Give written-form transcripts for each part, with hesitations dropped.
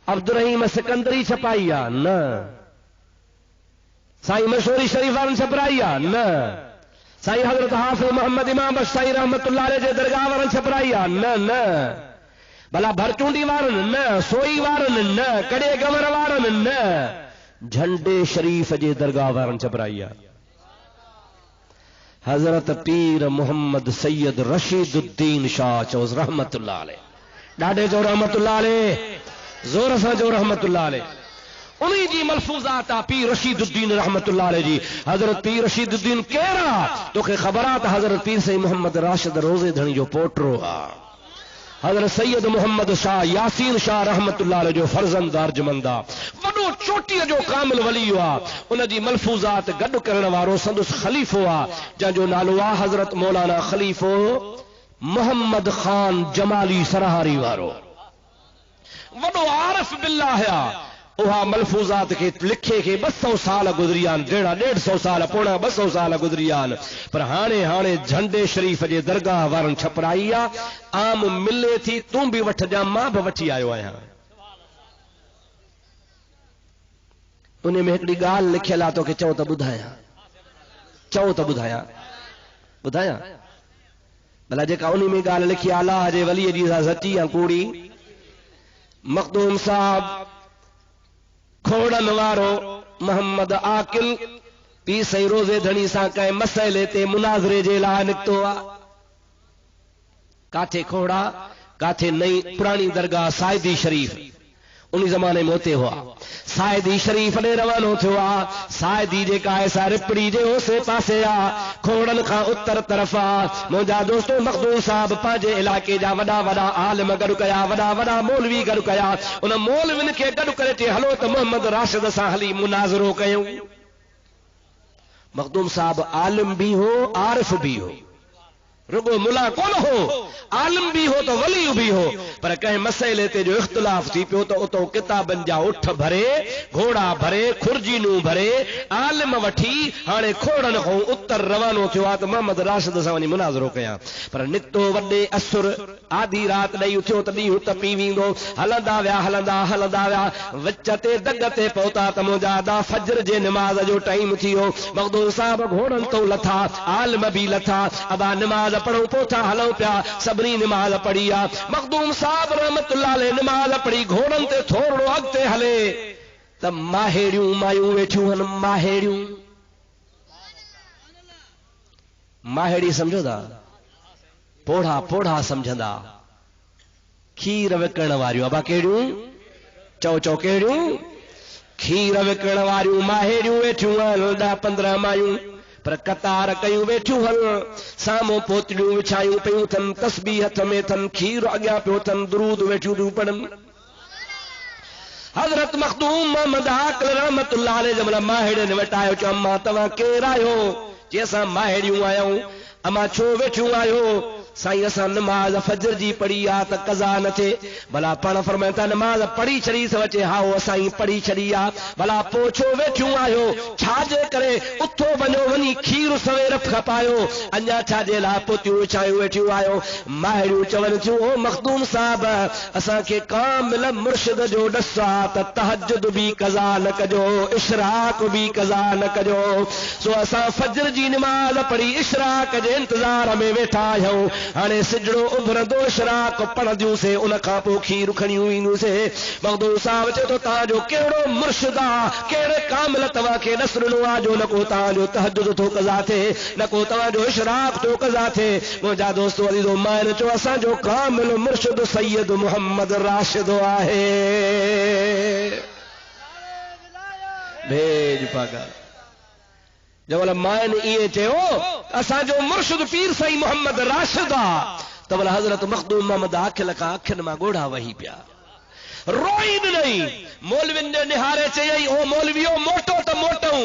अब्दुल रहीम सिकंदरी छपाई आ न, साईं मशहूरी शरीफ वारनि छपराई आ न, साईं हज़रत हाफ़िज़ मोहम्मद इमाम बख्श रहमतुल्लाह अलैह जे दरगाह वारनि छपराई आ न न, भला भरचूंडी वारनि न, सोई वारनि न, कड़े गवर वारनि न, झंडे शरीफ जे दरगाह वारनि छपराई आ। हजरत पीर मोहम्मद सैयद रशीदुद्दीन शाह चौस रहमतुल्लाह अलैह, ॾाढे जो रहमतुल्लाह अलैह, जोर सां जो रहमतुल्लाह अलैह। उन्हीं जी मलफूज़ात आ पीर रशीदुद्दीन रहमतुल्लाह अलैह जी। हजरत पीर रशीदुद्दीन केरा तोखे ख़बर आ त हजरत पीर सईद मोहम्मद राशिद रोज़े धणी जो पोटरो आ। हजरत सैयद मोहम्मद शाह यासीन शाह रहमतुल्लाह अलैह जो फर्जंद अर्जमंद आ, वॾो चोटीअ जो कामिल वली आ। उन जी मलफूज़ात गॾु करण वारो संदुसि ख़लीफ़ो आ, जंहिंजो नालो आ हजरत मौलाना ख़लीफ़ो मोहम्मद खान जमाली सरहारी वारो, वॾो आरिफ बिल्लाह आ। उहा मलफूज़ात के लिखे के 200 साल गुज़री आहिनि, 150 साल पोणा 200 साल गुज़री आहिनि, पर हाणे झंडे शरीफ जे दरगाह वारनि छपराई आ। आम मिले थी, तूं बि वठजां, मां बि वठी आयो आहियां। उन में हिकिड़ी ॻाल्हि लिखियल आहे, तोखे चओ त ॿुधायां, चओ त ॿुधायां, ॿुधायां भला जेका उन में ॻाल्हि लिखी आहे अलाह जे वलीअ जी सची या कूड़ी। मखदूम साहब खोड़न वारो मोहम्मद आकिल पी सही रोज़े धणी सां कंहिं मसइले ते मुनाज़रे जे लाइ निकितो आहे। काथे खोड़ा, काथे नई पुरानी दरगाह साइदी शरीफ, उन ज़माने में उते हुआ। साइदी शरीफ ॾे रवानो थियो आहे। साइदी जेका ऐसा रिपड़ी जे ओसे पासे आ, खोड़न खां उत्तर तरफ़ आ। मुंहिंजा दोस्तो मखदूम साहब पंहिंजे इलाइक़े जा वॾा वॾा आलिम गॾु कया, वॾा वॾा मौलवी गॾु कया। उन मौलविन खे गॾु करे चई हलो त मोहम्मद राशिद सां हली मुनाज़रो कयूं। मखदूम साहब आलिम भी हो, आरिफ भी हो, रुगो मुला कोन हो, आलिम भी हो तो वली भी हो, पर कंहिं मसइले ते जो इख्तिलाफ थी पियो त उतो किताबनि जा उठ भरे, घोड़ा भरे, खुरजीनूं भरे, आलिम वठी हाणे खोड़न खां उत्तर रवानो थियो आहे त मोहम्मद राशिद सां वञी मुनाज़रो कयां। पर निकितो वॾे असुर, आधी राति ॾेई उथियो त ॾींहुं तपी वेंदो। हलंदा विया हलंदा हलंदा विया, विच ते दग ते पहुता त मुंहिंजा अदा फजर जे निमाज़ जो टाइम थी वियो। मखदूम साहब घोड़नि तो लथा, आलिम भी लथा, अबा निमाज़ पढ़ूं पोथा हलूं पिया, सभिनी निमाज़ पढ़ी आ। मखदूम साहब रहमतुल्लाह अलैह निमाज़ पढ़ी घोड़नि ते थोरो अॻिते हले त माहेड़ियूं मायूं वेठियूं आहिनि। माहेड़ियूं, माहेड़ी सम्झो था, पोढ़ा पोढ़ा सम्झंदा, खीर विकण वारियूं। अबा कहिड़ियूं चओ, चओ कहिड़ियूं? खीर विकण वारियूं माहेड़ियूं वेठियूं आहिनि, 10-15 मायूं, पर कतार कयूं वेठियूं हल। साम्हूं पोतलियूं विछायूं पियूं अथनि, तस्बीह हथ में अथनि, खीर अॻियां पियो अथनि, दुरूद वेठियूं थियूं पढ़नि। हज़रत मखदूम मोहम्मद आकिल रहमतुल्लाह अलैह जमल माहेड़ियुनि वटि आयो, चयो अम्मा तव्हां केरु आहियो? जे असां माहेड़ियूं आहियूं। अम्मा छो वेठियूं आहियो? साईं असां नमाज फजर जी पढ़ी आ त कज़ा न थिए। भला पाण फरमाइनि था नमाज पढ़ी छॾी त अचे, हाओ असां पढ़ी छॾी आ। भला पोइ छो वेठियूं आहियो? छाजे करे? उथो वञो वञी खीर सवेर खपायो, अञा छाजे लाइ पोतियूं विछायूं वेठियूं आहियो? माहेड़ियूं चवनि थियूं ओ मखदूम साहब असांखे कामिल मुर्शिद जो ॾस आ त तहज्जुद बि कज़ा न कजो, इशराक बि कज़ा न कजो। सो असां फजर जी नमाज पढ़ी इशराक जे इंतज़ार में वेठा आहियूं। हाणे सिजड़ो उभरंदो, इशराक पढ़ंदियूंसीं, उन खां पोइ खीर खणियूं ईंदियूंसीं। मखदूम साहब चए थो तव्हांजो कहिड़ो मुर्शिद आ, कहिड़े कामिल तव्हांखे ॾस ॾिनो आहे जो न को तव्हांजो तहज्जुद थो कज़ा थिए, न को तव्हांजो इशराक थो कज़ा थिए। मुंहिंजा दोस्त वरी माइन चयो असांजो कामिल मुर्शिद सैयद मोहम्मद राशिद आहे। भेज पागा जवल माइन इहे चयो असांजो मुर्शिद पीर साईं मोहम्मद राशिद आ, त भला हज़रत मखदूम मोहम्मद आखिल खां अखियुनि मां ॻोढ़ा वही पिया, रोई ॾिनई। मौलविन ने निहारे चयई ओ मौलवियो मोटो त मोटऊं,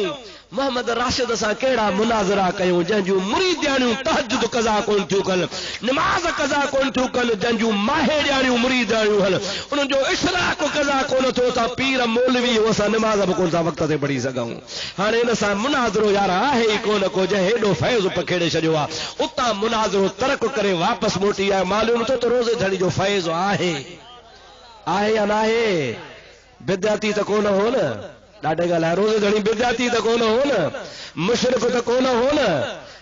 मोहम्मद राशिद सां कहिड़ा मुनाज़रा कयूं जंहिंजूं मुरीदियाणियूं तहज्जुद कज़ा कोन थियूं कनि, नमाज़ कज़ा कोन थियूं कनि, जंहिंजूं माहेड़ियाणियूं मुरीदियाणियूं हल उन्हनि जो इशराक कज़ा कोन थियो त पीर मौलवी असां नमाज़ बि कोन था वक़्त ते पढ़ी सघूं। हाणे हिन सां मुनाज़रो यार आहे ई कोन को, जंहिं हेॾो फैज़ पखेड़े छॾियो आहे उतां मुनाज़रो तर्क करे वापसि मोटी आहे। मालूम थो त रोज़े धड़ी जो फैज़ आहे या न आहे? बिद्याती त कोन हो न, ॾाढे ॻाल्हाए रोज़ घणी बिद्याती त कोन हो न, मुशरिक त कोन हो न,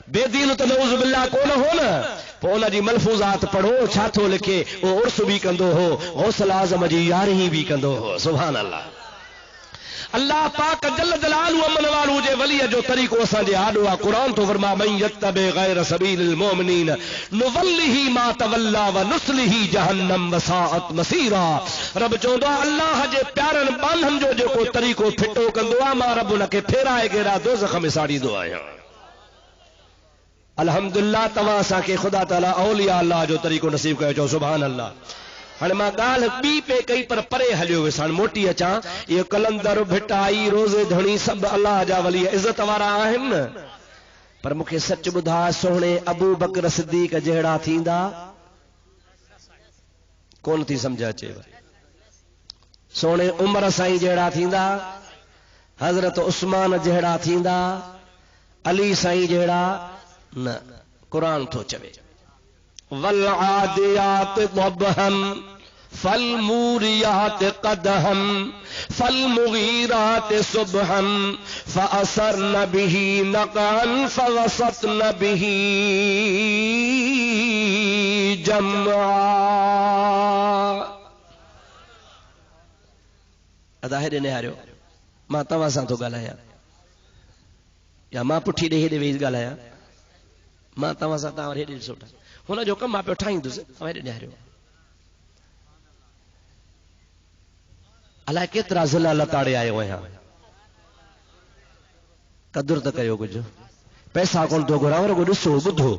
बेदीन त नऊज़ बिल्लाह कोन हो न। पोइ उन जी मलफूज़ात पढ़ो, छा थो लिखे, उहो उर्स बि कंदो हो, गौसल आज़म जी यारही बि कंदो हो। सुभान अल्लाह। अल्लाह पाक जल जलालु अमन वालू जे वलीअ जो तरीक़ो असांजे आॾो आहे। क़ुरान थो फरमा मन यत्तबि गैर सबीलिल मोमिनीन नुवल्लिही मा तवल्ला व नुस्लिही जहन्नम वसाअत मसीरा। रब चवंदो आहे अल्लाह जे प्यारनि बांधनि जो जेको तरीक़ो फिटो कंदो आहे, मां रब उनखे फेराए गेड़ा दोज़ख में साड़ींदो आहियां। अल्हम्दुलिल्लाह तव्हां असांखे ख़ुदा ताला औलिया अल्लाह जो तरीक़ो नसीब कयो। चओ सुभान अल्लाह। हाणे मां ॻाल्हि ॿी पे कई पर परे हलियो वियुसि, हाणे मोटी अचां। इहो कलंदर भिटाई रोज़े धणी सभु अल्लाह जा वली इज़त वारा आहिनि न, पर मूंखे सच ॿुधा, सोणे अबू बकर सिद्दीक़ जहिड़ा थींदा कोन थी सम्झ अचे। सोणे उमर साईं जहिड़ा थींदा, हज़रत उस्मान जहिड़ा थींदा, अली साईं जहिड़ा न। क़ुरान थो चवे वल आदियात ज़बहन फल मूरियात क़दहन फल मुगीरात सुबहन फअसरन बिही नक़अन फवसतन बिही जमआ। अदा हेॾे निहारियो, मां तव्हां सां थो ॻाल्हायां या मां पुठी ॾे हेॾे वेही ॻाल्हायां, मां तव्हां सां तव्हां हेॾे ॾिसो, हुन जो कमु मां पियो ठाहींदुसि, तव्हां हेॾे निहारियो। अलाए केतिरा ज़िला लताड़े आयो आहियां, क़दुरु त कयो कुझु। पैसा कोन थो घुरां, रुगो ॾिसो ॿुधो।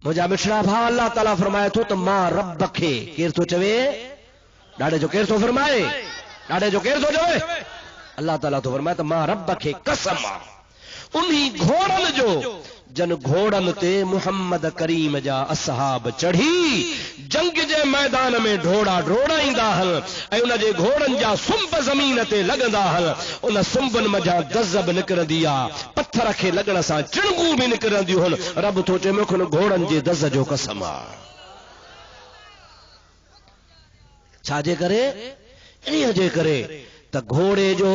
मुंहिंजा मिठड़ा भाउ, अल्लाह ताला फरमाए थो त मां रब खे, केरु थो चवे, ॾाढे जो केरु थो फरमाए, ॾाढे जो केरु थो चवे, अल्लाह ताला थो फरमाए त मां रब खे कसम आहे उन्ही घोड़नि जो जन घोड़नि ते मुहम्मद करीम जा असहाब चढ़ी जंग जे मैदान में ढोड़ा ढोड़ाईंदा हल ऐं उन जे घोड़नि जा सुंब ज़मीन ते लॻंदा हल। उन सुंबनि मथां दज़ब निकिरंदी आहे, पत्थर खे लॻण सां चिणगूं बि निकिरंदियूं आहिनि। रब थो चए मूंखे घोड़नि जे दज़ जो कसम आहे। छाजे करे? इन जे करे त घोड़े जो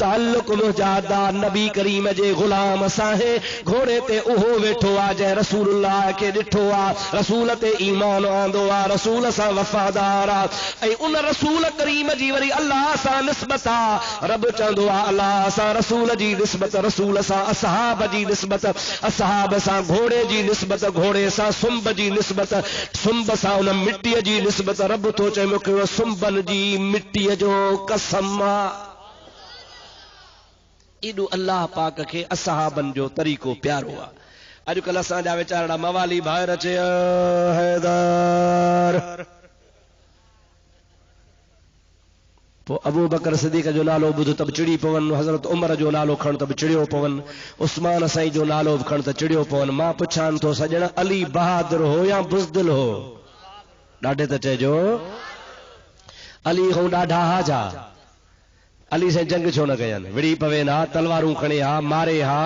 ताल्लुक मुजादा नबी करीम जे गुलाम सां है। घोड़े ते उहो वेठो आहे जंहिं रसूलुल्लाह खे ॾिठो आहे, रसूल ते ईमान आंदो आहे, रसूल सां वफ़ादार आहे ऐं उन रसूल करीम जी वरी अल्लाह सां निस्बत आहे। रब चवंदो आहे अल्लाह सां रसूल जी निस्बत, रसूल सां असहाब जी निस्बत, असहाब सां घोड़े जी निस्बत, घोड़े सां सुंब जी निस्बत, सुंब सां उन मिटीअ जी निस्बत। रब थो चए मूंखे सुंबनि जी मिटीअ जो कसम आहे। एॾो अल्लाह पाक खे असहाबनि जो तरीक़ो प्यारो आहे। अॼुकल्ह असांजा वीचारा मवाली ॿाहिर अचे हैदर, पोइ अबू बकर सिद्दीक़ जो नालो ॿुध त बि चिड़ी पवनि, हज़रत उमर जो नालो खण त बि चिड़ियो पवनि, उस्मान साईं जो नालो बि खण त चिड़ियो पवनि। मां पुछां थो सॼण अली बहादुर हो या बुज़दिल हो? ॾाढे त चइजो अली खां ॾाढा हाजा। अली से जंग छो न कयनि? विड़ी पवे ना, तलवारूं खणे हा, मारे हा।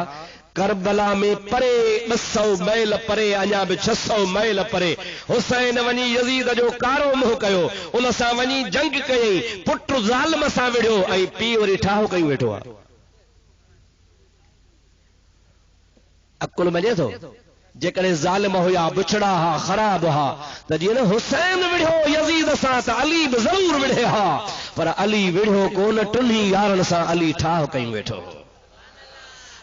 करबला में परे 200 मैल परे, अञा बि 600 मैल परे हुसैन वञी यज़ीद जो कारो मुंहुं कयो, उन सां वञी जंग कयई, पुट ज़ालिम सां विढ़ियो ऐं पीउ वरी ठाहो कयूं वेठो आहे। अकुल मञे थो? जेकॾहिं ज़ालिम हुया, बुछड़ा हा, ख़राब हा, त जीअं न हुसैन विढ़ियो यज़ीद सां त अली बि ज़रूर विढ़े हा, पर अली विढ़ियो कोन, टुन्ही यारनि सां अली ठाह कयूं वेठो।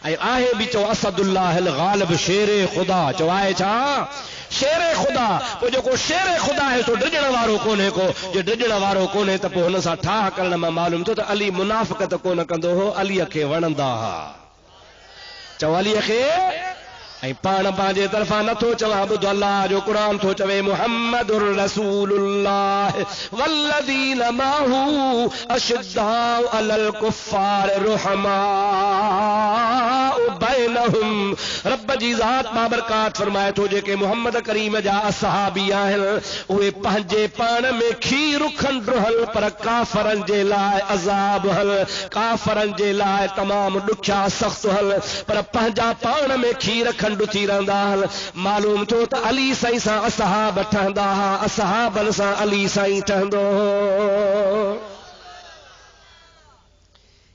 ऐं आहे बि चओ असदुल्लाहिल गालिब शेरे ख़ुदा, चओ आहे छा? शेरे ख़ुदा। पोइ जेको शेरे ख़ुदा आहे सो डिॼण वारो कोन्हे को, जे डिॼण वारो कोन्हे त पोइ हुन सां ठाह करण मां मालूम थियो त अली मुनाफ़िक़त कोन कंदो हो, अलीअ खे वणंदा हा। चओ अलीअ खे, ऐं पाण पंहिंजे तरफ़ां नथो चवां, ॿुध अल्लाह जो क़ुरान थो चवे मुहम्मदुर रसूलुल्लाह वल्लज़ीन माहू अशिद्दाउ अलल कुफ़ार रुहमाउ बैनहुम रब जी ज़ात बाबरकात फरमाए थो जेके मोहम्मद करीम जा असहाबी आहिनि उहे पंहिंजे पाण में खीर खंड हल पर काफ़रनि जे लाइ अज़ाब हल काफ़रनि जे लाइ तमाम ॾुखिया सख़्त हल पर पंहिंजा पाण में खीर खंड थी रहंदा हल मालूम थियो त अली साईं सां असहाब ठहंदा हा असहाबनि सां अली साईं ठहंदो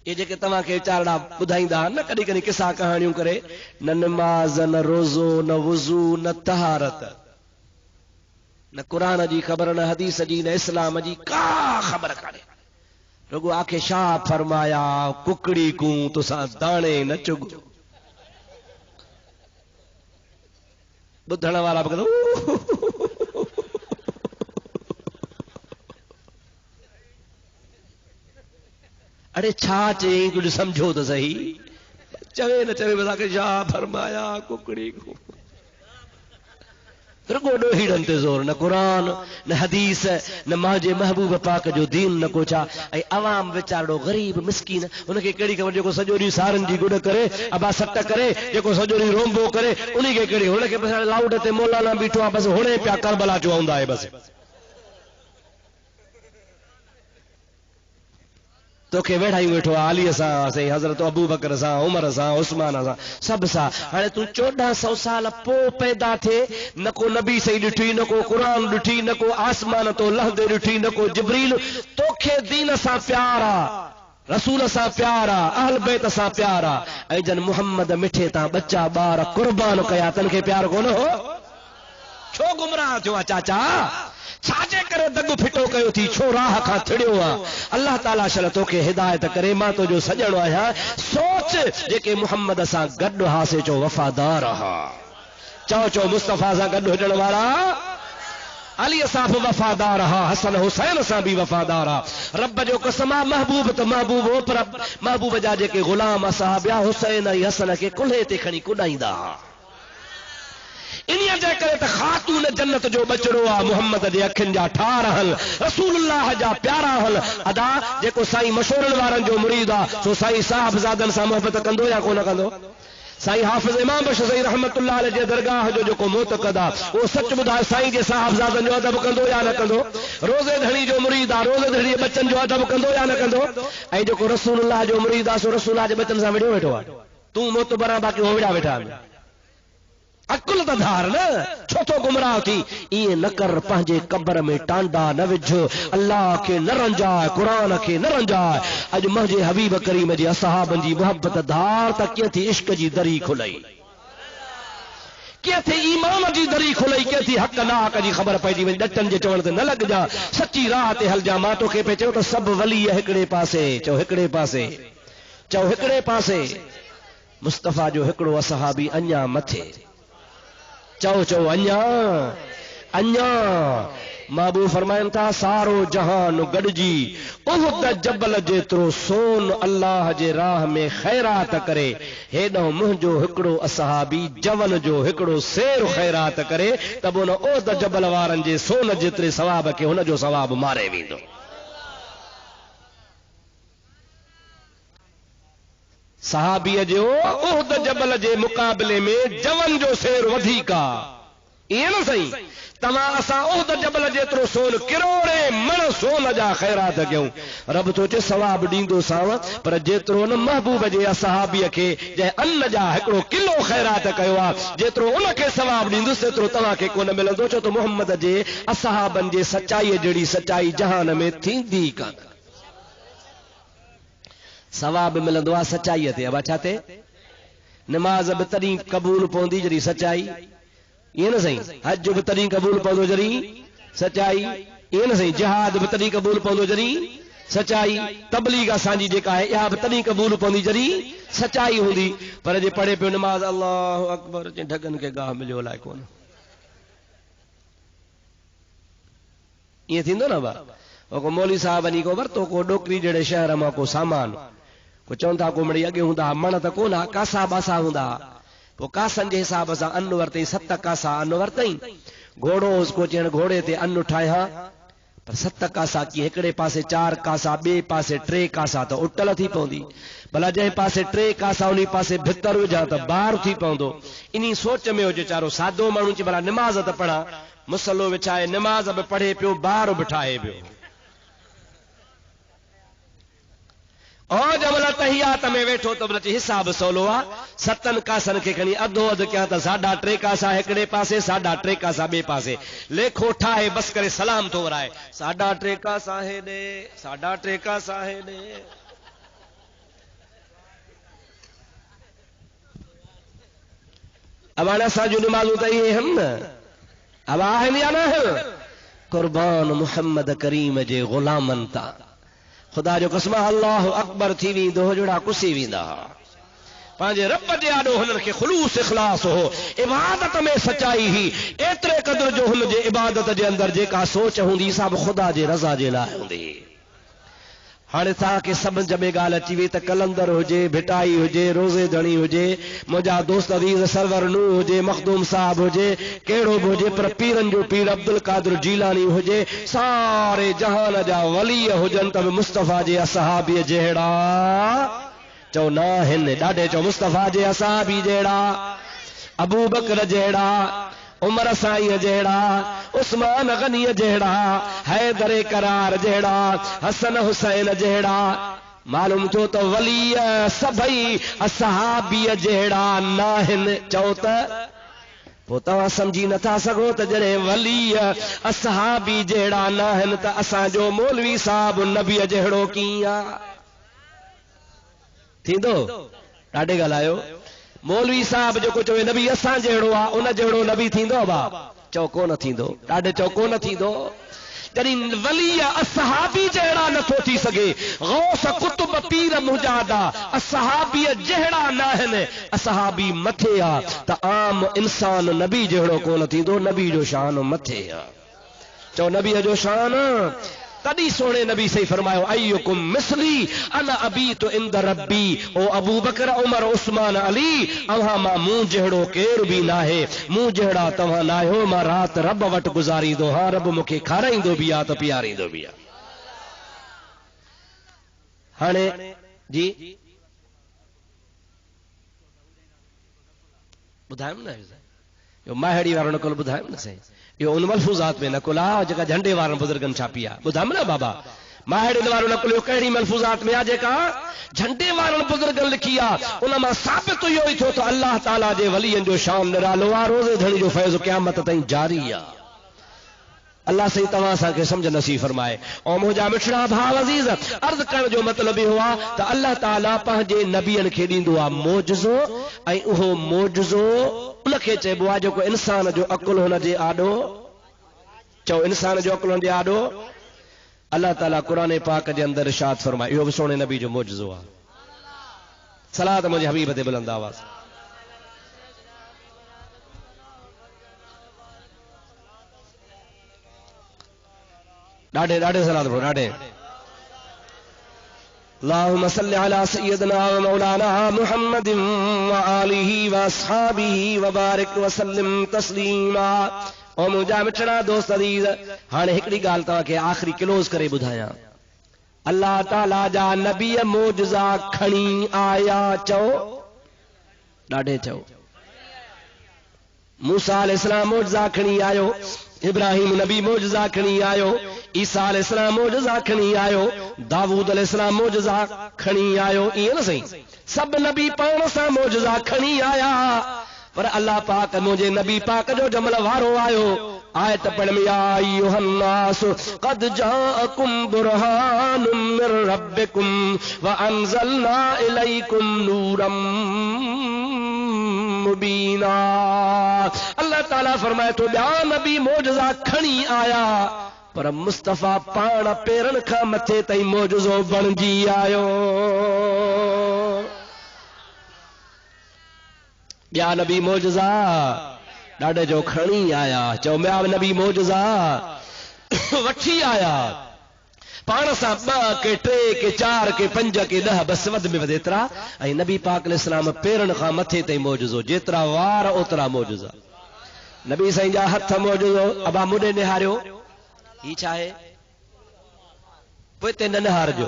ये जेके तव्हां खे चारड़ा ॿुधाईंदा न कॾहिं कॾहिं किसा कहाणियूं करे न नमाज़ न रोज़ो न वुज़ू न तहारत न क़ुरान जी ख़बर न हदीस जी न इस्लाम जी का ख़बर कान्हे रुगो आखे छा फरमाया कुकड़ी कूं तुसां दाणे न चुग ॿुधण वारा बि अरे छा चई कुछ समझो तो सही चवे न चवे बस आके छा फरमाया कुकड़ी को रुगो ॾोहीड़नि ते ज़ोर न क़ुरान न हदीस न मुंहिंजे महबूब पाक जो दीन न को छा ऐं अवाम वीचारो ग़रीब मिसकीन उनखे कहिड़ी ख़बर जेको सॼो ॾींहुं सारनि जी गुॾ करे अबा सट करे जेको सॼो ॾींहुं रोंबो करे उनखे कहिड़ी हुनखे बसि लाउड ते मौलाना बीठो आहे बसि हुणे पिया करबला चवंदा आहे बसि तोखे वेठायूं वेठो आहे अलीअ सां साईं हज़रत अबू बकर सां उमर सां उस्मान सां सभ सां हाणे तूं 1400 साल पोइ पैदा थिए न को नबी सही ॾिठी न को क़ुरान ॾिठी न को आसमान तो लहंदे ॾिठी न को जिब्रील तोखे दीन सां प्यार आहे रसूल सां प्यार आहे अहल बैत सां प्यार आहे ऐं जन मुहम्मद मिठे तां बच्चा ॿार कुर्बान कया तन खे प्यार कोन हो छो गुमराह थियो आहे चाचा छाजे करे दग फिटो कयो थी छो राह खां थिड़ियो आहे अल्लाह ताला शल तोखे हिदायत करे मां तुंहिंजो सॼणो आहियां सोच जेके मुहम्मद सां गॾु हासे चो वफ़ादार हा चओ मुस्तफ़ा सां गॾु हुजण वारा अली सां बि वफ़ादार हा हसन हुसैन सां बि वफ़ादार हा रब जो कसम आहे महबूब त महबूब हो पर महबूब जा जेके ग़ुलाम असहाब हुसैन ऐं हसन खे कुल्हे ते खणी कुॾाईंदा हा इन्हीअ जे करे त ख़ातून जन्नत जो बचड़ो आहे मुहम्मद जे अखियुनि जा ठार हल रसूलुल्लाह जा प्यारा हल अदा जेको साईं मशहूरनि वारनि जो मुरीद आहे सो साईं साहिबज़ादनि सां मोहबत कंदो या कोन कंदो साईं हाफ़िज़ इमाम बख्श साईं रहमतुल्लाह अलैह जे दरगाह जो जेको मोतक़द आहे उहो सच ॿुधाए साईं जे साहिबज़ादनि जो अदब कंदो या न कंदो रोज़े धणी जो मुरीद आहे रोज़े धणी जे बच्चनि जो अदब कंदो या न कंदो ऐं जेको रसूलुल्लाह जो मुरीद आहे सो रसूलुल्लाह जे बच्चनि सां विढ़ियो वेठो आहे तूं मोतबर आहे बाक़ी हो विढ़ा वेठा आहिनि अकुल त धार न छो तो गुमराह थी ईअं न कर पंहिंजे कब्र में टांडा न विझ अल्लाह खे न रंजाए क़ुरान खे न रंजाए अॼु मुंहिंजे हबीब करीम जे असहाबनि जी मोहब्बत धार त कीअं थी इश्क जी दरी खुलई कीअं थी ईमान जी दरी खुलई कीअं थी हक़ नाहक जी ख़बर पइजी वञे ॾटनि जे चवण ते न लॻजा सची राह ते हलजा मां तोखे पे चयो त सभु वली हिकिड़े पासे चओ हिकिड़े पासे मुस्तफ़ा जो हिकिड़ो असहाबी अञा मथे चओ अञा महबूब फरमाइनि था सारो जहान गॾिजी उहद जबल जेतिरो सोन अल्लाह जे राह में ख़ैरात करे हेॾो मुंहिंजो हिकिड़ो असहाबी जवन जो हिकिड़ो सेर ख़ैरात करे त उन उहद जबल वारनि जे सोन जेतिरे सवाब खे हुन जो सवाब मारे वेंदो सहाबीअ जो उहद जबल जे मुक़ाबले में जवन जो सेर वधीक आहे ईअं न सही तव्हां असां उहद जबल जेतिरो सोन किरोड़े मण सोन जा ख़ैरात कयूं रब थो चए सवाब ॾींदोसांव पर जेतिरो न महबूब जे असहाबीअ खे जंहिं अन्न जा हिकिड़ो किलो ख़ैरात कयो आहे जेतिरो उनखे सवाब ॾींदुसि एतिरो तव्हांखे कोन मिलंदो छो त मुहम्मद जे असहाबनि जे सचाईअ जहिड़ी सचाई जहान में थींदी कान सवाब मिलंदो आहे सचाईअ ते अब छा ते नमाज़ बि तॾहिं क़बूल पवंदी जॾहिं सचाई ईअं न साईं हज बि तॾहिं क़बूल पवंदो जॾहिं सचाई ईअं न साईं जिहाद बि तॾहिं क़बूल पवंदो जॾहिं सचाई तबलीग असांजी जेका आहे इहा बि तॾहिं क़बूल पवंदी जॾहिं सचाई हूंदी पर जे पढ़े पियो नमाज़ अल्लाहु अकबर ढगनि खे गाह मिलियो अलाए कोन ईअं थींदो न भाउ को मौली साहब वञी को वरितो को डोकरी जहिड़े शहर मां को सामान को चवनि था को मिड़ी अॻे हूंदा मण त कोन कासा बासा हूंदा पोइ कासनि जे हिसाब सां अन्न वरितई 7 कासा अन्न वरितई घोड़ो उसको चइण घोड़े ते अन्न ठाहियां पर 7 कासा की एकड़े पासे 4 कासा बे पासे 3 कासा तो उटल थी पौंदी भला जंहिं पासे 3 कासा उन पासे भितर विझां त ॿार थी पवंदो। इन सोच में हुजे चारो सादो माण्हू ची भला निमाज़ त पढ़ा मुसलो विछाए निमाज़ बि पढ़े पियो ॿार बिठाए पियो और जमल तहियात में वेठो तो बची हिसाब सोलो आ 7 कासन के खणी अधो अध क्या त 3.5 कासा एकड़े पासे 3.5 कासा बे पासे लेखो ठाए बस करे सलाम तो वराए 3.5 कासा है दे 3.5 कासा है दे अब आना साजू नमाज़ तई हम न अब आहन या ना कुर्बान मोहम्मद करीम जे गुलामन ता खुदा जो कसम अल्लाह अकबर थी वेंदो जोड़ा कुसी वेंदा पंहिंजे रब जे आॾो हुननि खे ख़ुलूस इख़लास हो इबादत में सचाई ही एतिरे क़दुर जो हुन जे इबादत जे अंदरि जेका सोच हूंदी सभु ख़ुदा जे रज़ा जे लाइ हूंदी। हाणे तव्हांखे सम्झ में ॻाल्हि अची वई त कलंदर हुजे भिटाई हुजे रोज़े धणी हुजे मुंहिंजा दोस्त अज़ीज़ सरवर नूह हुजे मखदूम साहब हुजे कहिड़ो बि हुजे पर पीरनि जो पीर अब्दुल कादिर जीलानी हुजे सारे जहान जा वली हुजनि त मुस्तफ़ा जे असहाबीअ जहिड़ा चओ न आहिनि ॾाढे चओ मुस्तफ़ा जे असहाबी जहिड़ा अबू बकर जहिड़ा उमर साईं जहिड़ा उस्मान गनी जहिड़ा हैदर करार जहिड़ा हसन हुसैन जहिड़ा मालूम थियो त वली सभई असहाबीअ जहिड़ा न आहिनि चओ त पोइ तव्हां सम्झी नथा सघो त जॾहिं वली असहाबी जहिड़ा न आहिनि त असांजो मौलवी साहब नबीअ जहिड़ो कीअं आहे थींदो ॾाढे ॻाल्हायो मौलवी साहब जेको चवे नबी असां जहिड़ो आहे उन जहिड़ो नबी थींदो बा चओ कोन थींदो ॾाढे चओ कोन थींदो जॾहिं वली असहाबी जहिड़ा नथो थी सघे गौस कुतुब पीर मुजादा असहाबीअ जहिड़ा न आहिनि असहाबी मथे आहे त आम इंसान नबी जहिड़ो कोन थींदो नबी जो शान मथे आहे चओ नबीअ जो शान तॾहिं सोणे नबी सही फरमायो अय्युकुम मिसली अना अबीतु इंद रब्बी ओ अबू बकर उमर उस्मान अली अव्हां मां मूं जहिड़ो केर बि नाहे मूं जहिड़ा तव्हां न आहियो मां राति रब वटि गुज़ारींदो हा रब मूंखे खाराईंदो बि आहे त पीआरींदो बि आहे। हाणे जी ॿुधायमि न इहो माहेड़ी वारो नकुल ॿुधायमि न साईं इहो उन मलफूज़ात में नकुल आहे जेका झंडे वारनि बुज़ुर्गनि छापी आहे ॿुधायमि न बाबा माहेड़ी वारो नकुल इहो कहिड़ी मलफूज़ात में आहे जेका झंडे वारनि बुज़ुर्गनि लिखी आहे उन मां साबित इहो ई थियो त अल्लाह ताला जे वलीअनि जो शान निरालो आहे रोज़े धणी जो फैज़ क़यामत ताईं जारी आहे। अल्लाह सही तव्हां असांखे सम्झ नसीब फरमाए। ऐं मुंहिंजा मिठड़ा भाउ अज़ीज़ अर्ज़ करण जो मतिलबु इहो आहे त अल्लाह ताला पंहिंजे नबीअनि खे ॾींदो आहे मोजज़ो ऐं उहो मोजज़ो उनखे चइबो आहे जेको इंसान जो अकुल हुनजे आॾो चओ इंसान जो अकुल हुनजे आॾो अल्लाह ताला क़ुरान पाक जे अंदरि इरशाद फरमाए इहो बि सोणे नबी जो मोजज़ो आहे। सलात मुंहिंजे हबीब ते बुलंद आवाज़ ॾाढे ॾाढे सलात पढ़ो ॾाढे अल्लाहुम्मा सल्लि अला सय्यिदना व मौलाना मुहम्मदिन व आलिहि व अस्हाबिहि व बारिक व सल्लिम तस्लीमा। ओ मुंहिंजा मिठड़ा दोस्त अज़ीज़ हाणे हिकिड़ी ॻाल्हि तव्हांखे आख़िरी क्लोज़ करे ॿुधायां अल्लाह ताला जा नबीअ मोजज़ा खणी आया चओ ॾाढे चओ मूसा अलैहिस्सलाम मोजज़ा खणी आयो इब्राहिम नबी मोजज़ा खणी आयो ईसा अलैहिस्सलाम मोजज़ा खणी आयो दाऊद अलैहिस्सलाम मोजज़ा खणी आयो ईअं न सही सभु नबी पाण सां मोजज़ा खणी आया पर अल्लाह पाक मुंहिंजे नबी पाक जो जमल वारो आयो आयत पढ़ में या अय्युहन्नास क़द जाअकुम बुरहानुम मिर रब्बिकुम व अंज़लना इलैकुम नूरम मुबीना। अल्लाह ताला फरमाए तो ॿिया नबी मोजज़ा खणी आया पर मुस्तफ़ा पाण पेरनि खां मथे ताईं मोजज़ो बणिजी आयो। ॿिया नबी मोजज़ा ॾाढे जो खणी आया चओ ॿिया नबी मोजज़ा वठी आया पाण सां 2 के 3 के 4 के 5 के 10 बस वध में वध एतिरा ऐं नबी पाक अलैहिस्सलाम पेरनि खां मथे ताईं मोजज़ो जेतिरा वार ओतिरा मोजज़ा नबी साईं जा हथ मोजज़ो अबा मुॾे निहारियो ही छा आहे पोइ ते न निहारजो।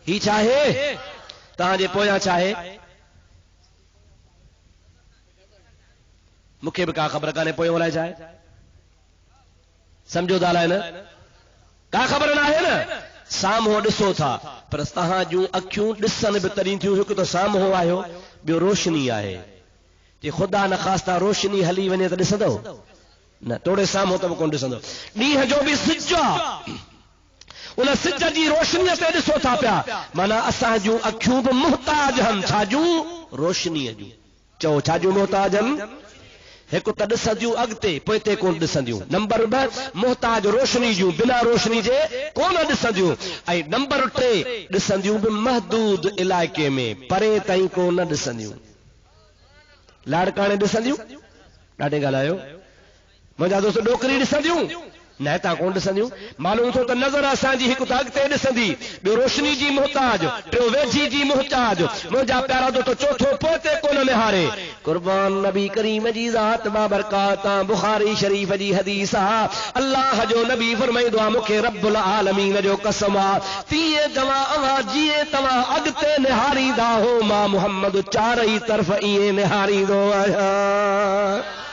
ही चाहे तव्हांजे पोयां चाहे मूंखे बि का ख़बर कान्हे पोयों अलाए चाहे सम्झो था अलाए न का ख़बर न आहे न। साम्हूं ॾिसो था पर तव्हां जूं अखियूं ॾिसनि बि तॾहिं थियूं। हिकु त साम्हूं आहियो ॿियो रोशनी आहे। जे ख़ुदा न ख़ास्ता रोशनी हली वञे त ॾिसंदो न तोड़े साम्हूं त बि कोन ॾिसंदो। ॾींहं जो बि सिज आहे उन सिज जी रोशनीअ ते ॾिसो था पिया माना असां जूं अखियूं बि मुहताज आहिनि छाजूं रोशनीअ जूं। चओ छाजूं मुहताज आहिनि। हिकु त ॾिसंदियूं अॻिते पोइ ते कोन ॾिसंदियूं। नंबर ॿ मुहताज रोशनी जूं बिना रोशनी जे कोन ॾिसंदियूं। ऐं नंबर टे ॾिसंदियूं बि महदूद इलाइक़े में परे ताईं कोन ॾिसंदियूं। लाड़काणे ॾिसंदियूं ॾाढे ॻाल्हायो मुंहिंजा दोस्त डोकरी ॾिसंदियूं न तव्हां कोन ॾिसंदियूं। मालूम थियो त नज़र असांजी हिकु त अॻिते ॾिसंदी ॿियो रोशनी जी मुहताज टियों वेझी जी मुहताज। मुंहिंजा प्यारा दोस्त चौथो पोइ कोन निहारे। कुर्बान नबी करीम जी ज़ात बाबरकात बुखारी शरीफ़ जी हदीस आहे। अल्लाह जो नबी फरमाईंदो आहे मूंखे रब्बुल आलमीन जो कसम आहे तीअं तव्हां जीअं तव्हां अॻिते निहारींदा हो मां मुहम्मद चारई तरफ़ ईअं निहारींदो आहियां।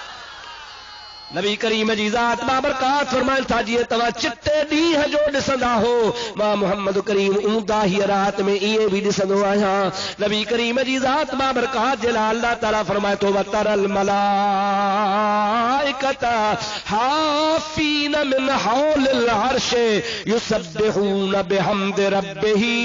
नबी करीम जी ज़ात बाबरकात फरमाइनि था जीअं तव्हां चिटे ॾींहं जो ॾिसंदा हो मां मुहम्मद करीम ऊंदा हीअ रात में ईअं बि ॾिसंदो आहियां। नबी करीम जी ज़ात बाबरकात जे लाइ अल्लाह ताला फरमाए थो वतरल मलाइकत हाफीन मिन हौलिल अर्श युसब्बिहून बिहम्दि रब्बिही।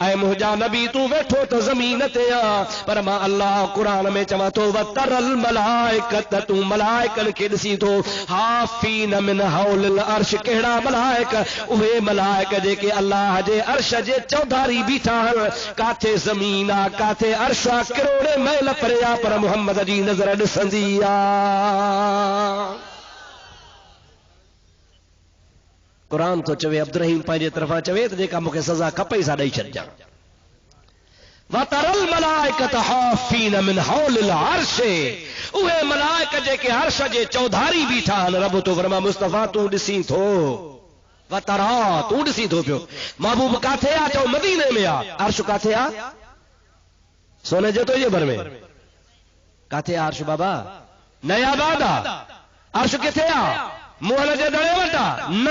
ऐं मुंहिंजा नबी तूं वेठो त ज़मीन ते आ पर मां अल्लाह क़ुरान में चवां थो वतरल मलाइकत तूं मलाइकनि खे ॾिसी थो हाफीन मिन हौलिल अर्श। कहिड़ा मलाइक उहे मलाइक जेके अल्लाह जे अर्श जे चौधारी बीठा आहिनि। काथे ज़मीन आहे काथे अर्श आहे करोड़े मैल परे आहे पर मुहम्मद जी नज़र ॾिसंदी आहे। क़ुरान थो चवे अब्दुर्रहीम पंहिंजे तरफ़ां चवे त जेका मूंखे सज़ा खपे सा ॾेई छॾिजां। वतरल मलाइकत हाफीन मिन हौलिल अर्श उहे मलाइक जेके अर्श जे चौधारी बीठा आहिनि। रब तो फरमा मुस्तफ़ा तूं ॾिसी थो वतरा तूं ॾिसी थो पियो। महबूब काथे आहे चओ मदीने में आहे। अर्श काथे आहे सोने जे तो ये भर में काथे आहे अर्श बाबा नयाबाद आहे। अर्श किथे आहे मुहल जे दड़े वटा न।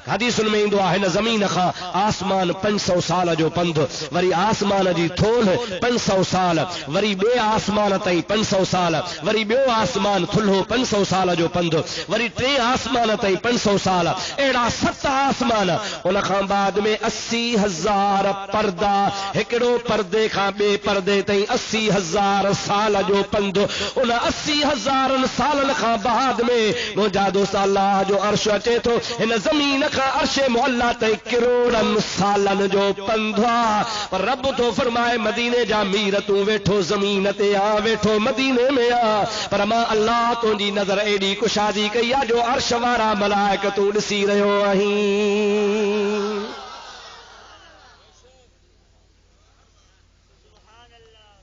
हदीसुनि में ईंदो आहे हिन ज़मीन खां आसमान 500 साल जो पंधु वरी आसमान जी थोल 500 साल वरी ॿिए आसमान ताईं 500 साल वरी ॿियो आसमान थुल्हो 500 साल जो पंधु वरी टे आसमान ताईं 500 साल अहिड़ा 7 आसमान। उन खां बाद में 80,000 पर्दा हिकिड़ो पर्दे खां ॿिए पर्दे ताईं 80,000 साल जो पंधु। उन 80,000 सालनि खां बाद में मुंहिंजा दोस्त अल्लाह जो अर्श अचे थो हिन ज़मीन खां अर्श मुअल्ला ताईं करोड़नि सालनि जो पंधु आहे। पर रब तो फरमाए मदीने जा मीर तूं वेठो ज़मीन ते आ वेठो मदीने में आ पर मां अल्लाह तुंहिंजी नज़र एॾी कुशादी कई आहे जो अर्श वारा मलाइक तूं ॾिसी रहियो आहीं।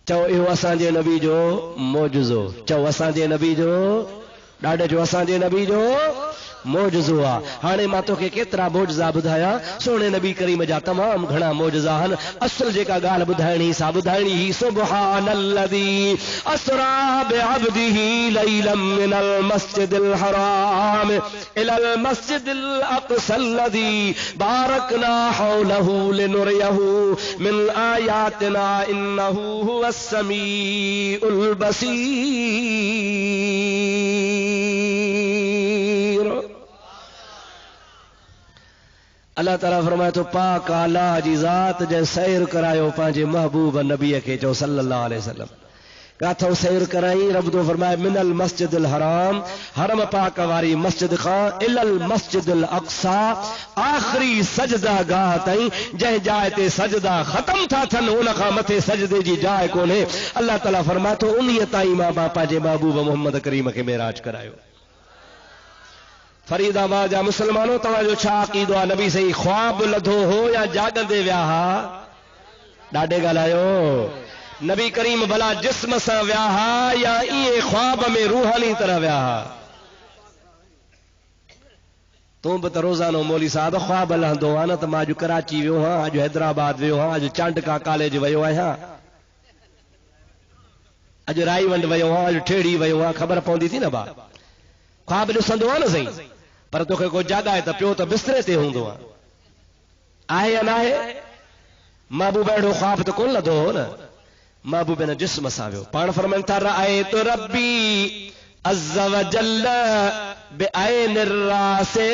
चओ इहो असांजे नबी जो मौजज़ो। चओ असांजे नबी जो ॾाढे जो असांजे नबी जो मौजज़ो आहे। हाणे मां तोखे केतिरा मौजज़ा ॿुधायां। सोने नबी करीम जा तमामु घणा मौजज़ा आहिनि। असुल जेका ॻाल्हि ॿुधाइणी सा ॿुधाइणी ही सुब्हानल्लज़ी असरा बिअब्दिही लैलन मिनल मस्जिदिल हराम इलल मस्जिदिल अक़सल्लज़ी बारकना हौलहू लिनुरियहू मिन आयातिना इन्नहू हुवस समीउल बसीर। अल्लाह ताला फरमाए तो पाक आला जी ज़ात जे सैर करायो पंहिंजे महबूब नबीअ खे चओ सल्लल्लाहु अलैहि वसल्लम। काथों सैर कराई रब तो फरमाए मिनल मस्जिदिल हराम हरम पाक वारी मस्जिद खां इलल मस्जिदिल अक़सा आखिरी सजदा गाह ताईं जंहिं जाइ ते सजदा ख़त्म था थियनि उन खां मथे सजदे जी जाइ कोन्हे। अल्लाह ताला फरमाए थो उन्हीअ ताईं मां पंहिंजे महबूब मोहम्मद करीम खे मेराज करायो। फरीदाबाद जा मुसलमानों तव्हांजो छा अक़ीदो आहे नबी सही ख्वाब लधो हो या जाॻंदे विया हा? ॾाढे ॻाल्हायो। नबी करीम भला जिस्म सां विया हा या इहे ख्वाब में रूहानी तरह विया हा? तूं बि त रोज़ानो मौली साहब ख्वाब हलंदो आहे न त मां अॼु कराची वियो आहियां, अॼु हैदराबाद वियो आहियां, अॼु चांडका कॉलेज वियो आहियां, अॼु राईवंड वियो आहियां, अॼु ठेड़ी वियो आहियां, ख़बर पवंदी थी न भा। ख्वाब ॾिसंदो आहे न सही, पर तोखे को जाॻाए त पियो त बिस्तरे ते हूंदो आहे या न आहे? महबूब अहिड़ो ख्वाब त कोन लधो हो न, महबूब न जिस्म सां वियो। पाण फरमाइनि था रअयतु रब्बी अज़्ज़ व जल्ल बिअैन रासे,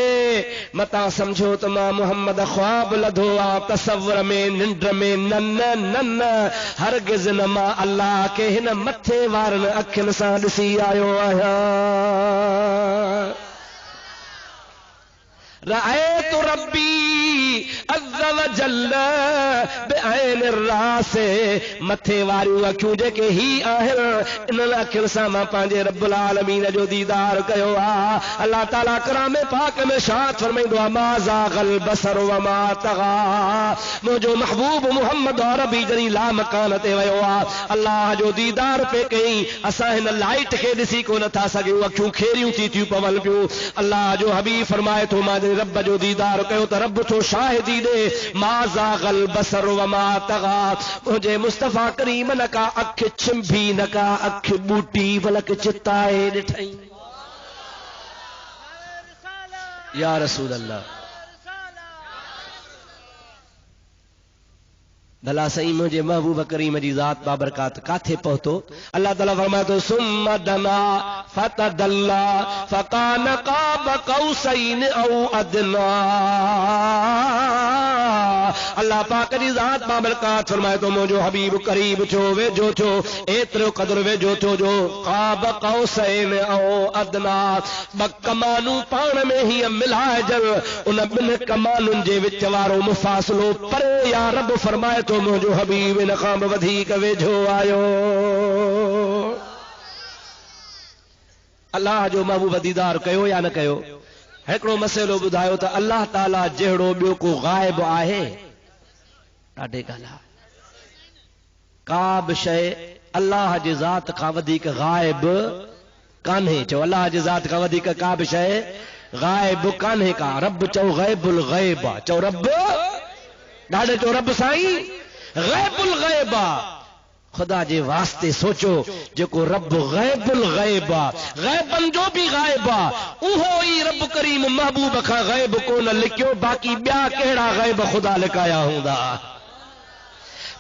मता समझो त मां मोहम्मद ख्वाब लधो आ तसव्वुर में, निंड में, न हरगिज़ न, मां अल्लाह के हिन मथे वारनि अखियुनि सां ॾिसी आयो आहियां। रअयतु रब्बी अज़्ज़ व जल्ल बिअैन रासे, मथे वारियूं अखियूं जेके ही आहिनि इन्हनि अखियुनि सां मां पंहिंजे रब्बुल आलमीन जो दीदार कयो आहे। अल्लाह ताला कलाम पाक में शाद फरमाईंदो आहे मा ज़ाग़ल बसर व मा तग़ा, मुंहिंजो महबूब मोहम्मद अरबी जॾहिं लामकान ते वियो आहे, अल्लाह जो दीदार पे कई, असां हिन लाइट खे ॾिसी कोन था सघूं, अखियूं खेरियूं थी थियूं पवनि पियूं। अल्लाह जो हबीब फरमाए थो मां रब जो दीदार कयो त रब थो शाहिदी दे, मा ज़ाग़ल बसर व मा तग़ा, मुंहिंजे मुस्तफ़ा करीम न का अख छिंभी, न का अख बूटी, बल्कि चिताए ॾिठई। या रसूल अल्लाह, भला सही मुझे महबूब करीम जी ज़ात बाबरकात काथे पहुतो? अल्लाह ताला फरमाए तो सुम्मा दना फतदल्ला फकान क़ाब क़ौसैन औ अदना। अल्लाह पाक जी ज़ात बाबरकात फरमाए तो मुझो हबीब करीब छो, वेझो छो, एतिरो क़दुरु वेझो छो जो क़ाब क़ौसैन औ अदना, ॿ कमानूं पाण में ही मिलाइजनि, उन ॿिनि कमानुनि जे विच वारो मुफ़ासिलो परे या रब फरमाए तो मुझो हबीब इन खां बि वधीक वेझो आयो। अल्लाह जो महबूब दीदार कयो या न कयो? हिकिड़ो मसइलो ॿुधायो त अल्लाह ताला जहिड़ो ॿियो को गाइब आहे? ॾाढे ॻाल्हि आहे, का बि शइ अल्लाह जी ज़ात खां वधीक गाइब कान्हे। चओ अल्लाह जी ज़ात खां वधीक का बि शइ गाइब कान्हे का। रब चओ गैबुल गैब आहे, चओ रब ॾाढे, चओ रब साईं गैबुल गैब आहे। खुदा जे वास्ते सोचो, जेको रब गैबुल गैब आहे, गैबन जो भी गैब आहे, उहो ई रब करीम महबूब खां गैब कोन लिखियो, बाक़ी ॿिया कहिड़ा गैब खुदा लिकाया हूंदा।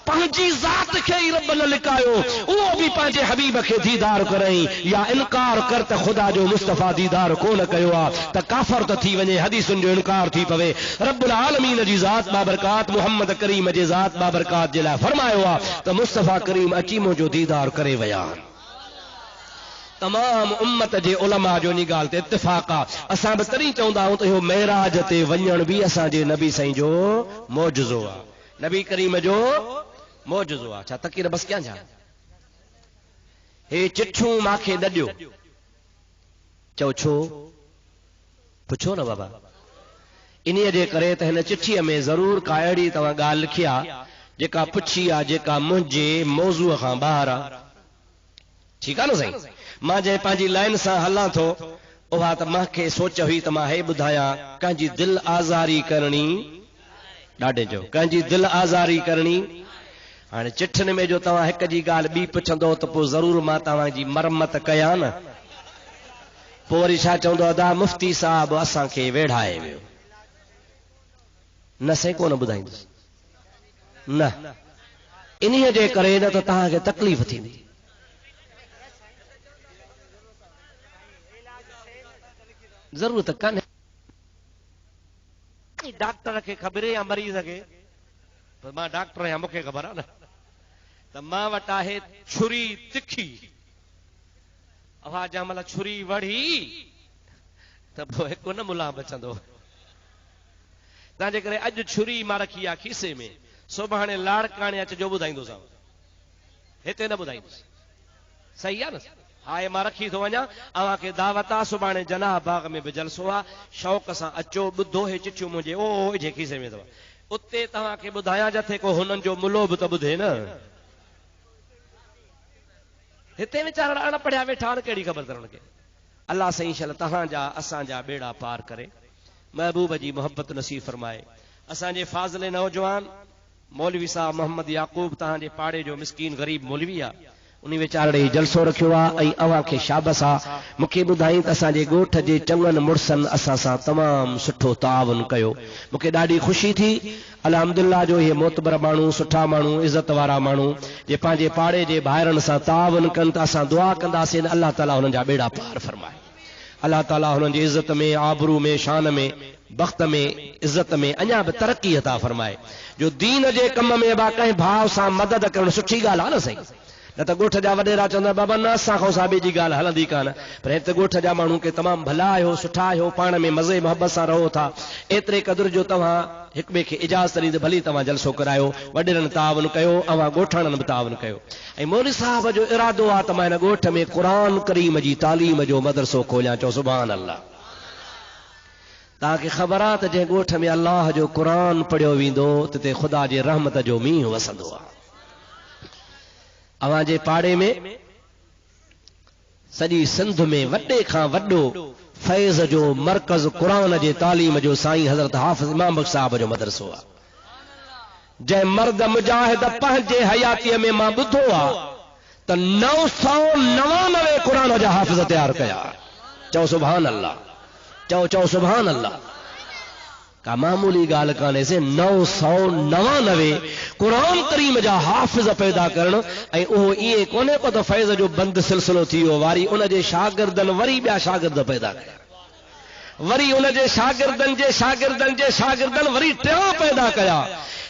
पंहिंजी ज़ात खे ई रब न लिकायो, उहो बि पंहिंजे हबीब खे दीदार करई, या इनकार कर त खुदा जो मुस्तफ़ा दीदार कोन कयो आहे त काफ़र त थी वञे, हदीसुनि जो इनकार थी पवे। रब्बुल आलमीन जी ज़ात बाबरकात मोहम्मद करीम जे ज़ात बाबरकात जे लाइ फरमायो आहे त मुस्तफ़ा करीम अची मुंहिंजो दीदार करे विया। तमाम उम्मत जे उलमा जो इन ॻाल्हि ते इत्तिफ़ाक़ आहे। असां बि तॾहिं चवंदा आहियूं त इहो मेराज ते वञण बि असांजे नबी साईं जो मौजज़ो आहे, नबी करीम जो मौजज़ो आहे। छा तकीर बस क्या जा हे चिठियूं मांखे न ॾियो? चओ छो? पुछो न बाबा। इन्हीअ जे करे त हिन चिठीअ में ज़रूर का अहिड़ी तव्हां ॻाल्हि लिखी आहे जेका पुछी आहे, जेका मुंहिंजे मौज़ूअ खां ॿाहिरि आहे। ठीकु आहे न साईं? मां जंहिं पंहिंजी लाइन सां हलां थो, उहा त मूंखे सोच हुई त मां हे ॿुधायां, कंहिंजी दिलि आज़ारी करणी, ॾाढे जो कंहिंजी दिलि आज़ारी करणी। हाणे चिठियुनि में जो तव्हां हिक जी ॻाल्हि ॿी पुछंदो त पोइ ज़रूर मां तव्हांजी मरमत कयां न। पोइ वरी छा चवंदो, अदा मुफ़्ती साहब असांखे वेढ़ाए वियो। न से कोन ॿुधाईंदुसि न, इन्हीअ जे करे न त तव्हांखे तकलीफ़ थींदी। ज़रूरत कान्हे डॉक्टर खे ख़बर या मरीज़ खे, पर मां डॉक्टर आहियां, मूंखे ख़बर आहे न त मां वटि आहे छुरी तिखी। अवा जा महिल छुरी वढ़ी त पोइ हिकु न मुला बचंदो। तंहिंजे करे अॼु छुरी मां रखी आहे खीसे में, सुभाणे लाड़काणे अचिजो ॿुधाईंदोसांव, हिते न ॿुधाईंदुसि। सही आहे न? हाए मां रखी थो वञा, अव्हांखे दावत आहे, सुभाणे जनाह बाग में बि जलसो आहे, शौक़ सां अचो, ॿुधो। हे चिठियूं मुंहिंजे ओ जे खीसे में अथव, उते तव्हांखे ॿुधायां जिथे को हुननि जो मुलो बि त ॿुधे न। हिते वीचारा अण पढ़िया वेठा आहिनि, कहिड़ी ख़बर अथनि उनखे। अल्लाह सही शल तव्हांजा असांजा बेड़ा पार करे। महबूब जी मोहब्बत नसीब फरमाए। असांजे फाज़िले नौजवान मौलवी साहब मोहम्मद याकूब तव्हांजे पाड़े जो मिस्कीन गरीब मौलवी आहे, उन वीचारे जलसो रखियो आहे ऐं अव्हां खे शाबस आहे। मूंखे ॿुधाई त असांजे ॻोठ जे चङनि मुड़सनि असां सां तमामु सुठो ताउन कयो। मूंखे ॾाढी ख़ुशी थी। अल्हम्दुलिल्लाह जो इहे मोतबर माण्हू, सुठा माण्हू, इज़त वारा माण्हू जे पंहिंजे पाड़े जे भाइरनि सां ताउन कनि त असां दुआ कंदासीं त अल्लाह ताला हुननि जा बेड़ा पार फरमाए। अल्लाह ताला हुननि जी इज़त में, आबरू में, शान में, बख़्त में, इज़त में अञा बि तरक़ी अता फरमाए। जो दीन जे कम में बा कंहिं भाउ सां मदद करणु सुठी ॻाल्हि आहे न साईं। न त ॻोठ जा वॾेरा चवंदा बाबा न असां खां साबिए जी ॻाल्हि हलंदी कान, पर हिते ॻोठ जा माण्हू के तमामु भला आहियो, सुठा आहियो, पाण में मज़े मोहबत सां रहो था। एतिरे क़दुरु जो तव्हां हिक ॿिए खे इजाज़त ॾींदे भली तव्हां जलसो करायो, वॾेरनि ताउन कयो, अवां ॻोठाणनि बि ताउन कयो। ऐं मौलवी साहब जो इरादो आहे त मां हिन ॻोठ में क़ुरान करीम जी तालीम जो मदरसो खोलियां। चओ सुभान अल्लाह। तव्हांखे ख़बर आहे त जंहिं ॻोठ में अल्लाह जो क़ुरान पढ़ियो वेंदो तिते ख़ुदा जे रहमत जो मींहुं वसंदो आहे। अवां जे पाड़े में सॼी सिंध में वॾे खां वॾो फैज़ जो मरकज़ क़ुरान जे तालीम जो साईं हज़रत हाफ़िज़ इमाम बख्श साहब जो मदरसो आहे। जंहिं मर्द मुजाहिद पंहिंजे हयातीअ में मां ॿुधो आहे त 999 क़ुरान जा हाफ़िज़ तयारु कया। चओ सुभान अल्लाह, चओ सुभान अल्लाह। का मामूली ॻाल्हि कान्हे से 999 क़ुरान करीम जा हाफ़िज़ पैदा करणु। ऐं उहो ईअं कोन्हे को त फैज़ जो बंदि सिलसिलो थी वियो, वारी उन जे शागिर्दनि वरी ॿिया शागिर्द पैदा कया, वरी उन जे शागिर्दनि जे शागिर्दनि जे शागिर्दनि वरी टियों पैदा कया।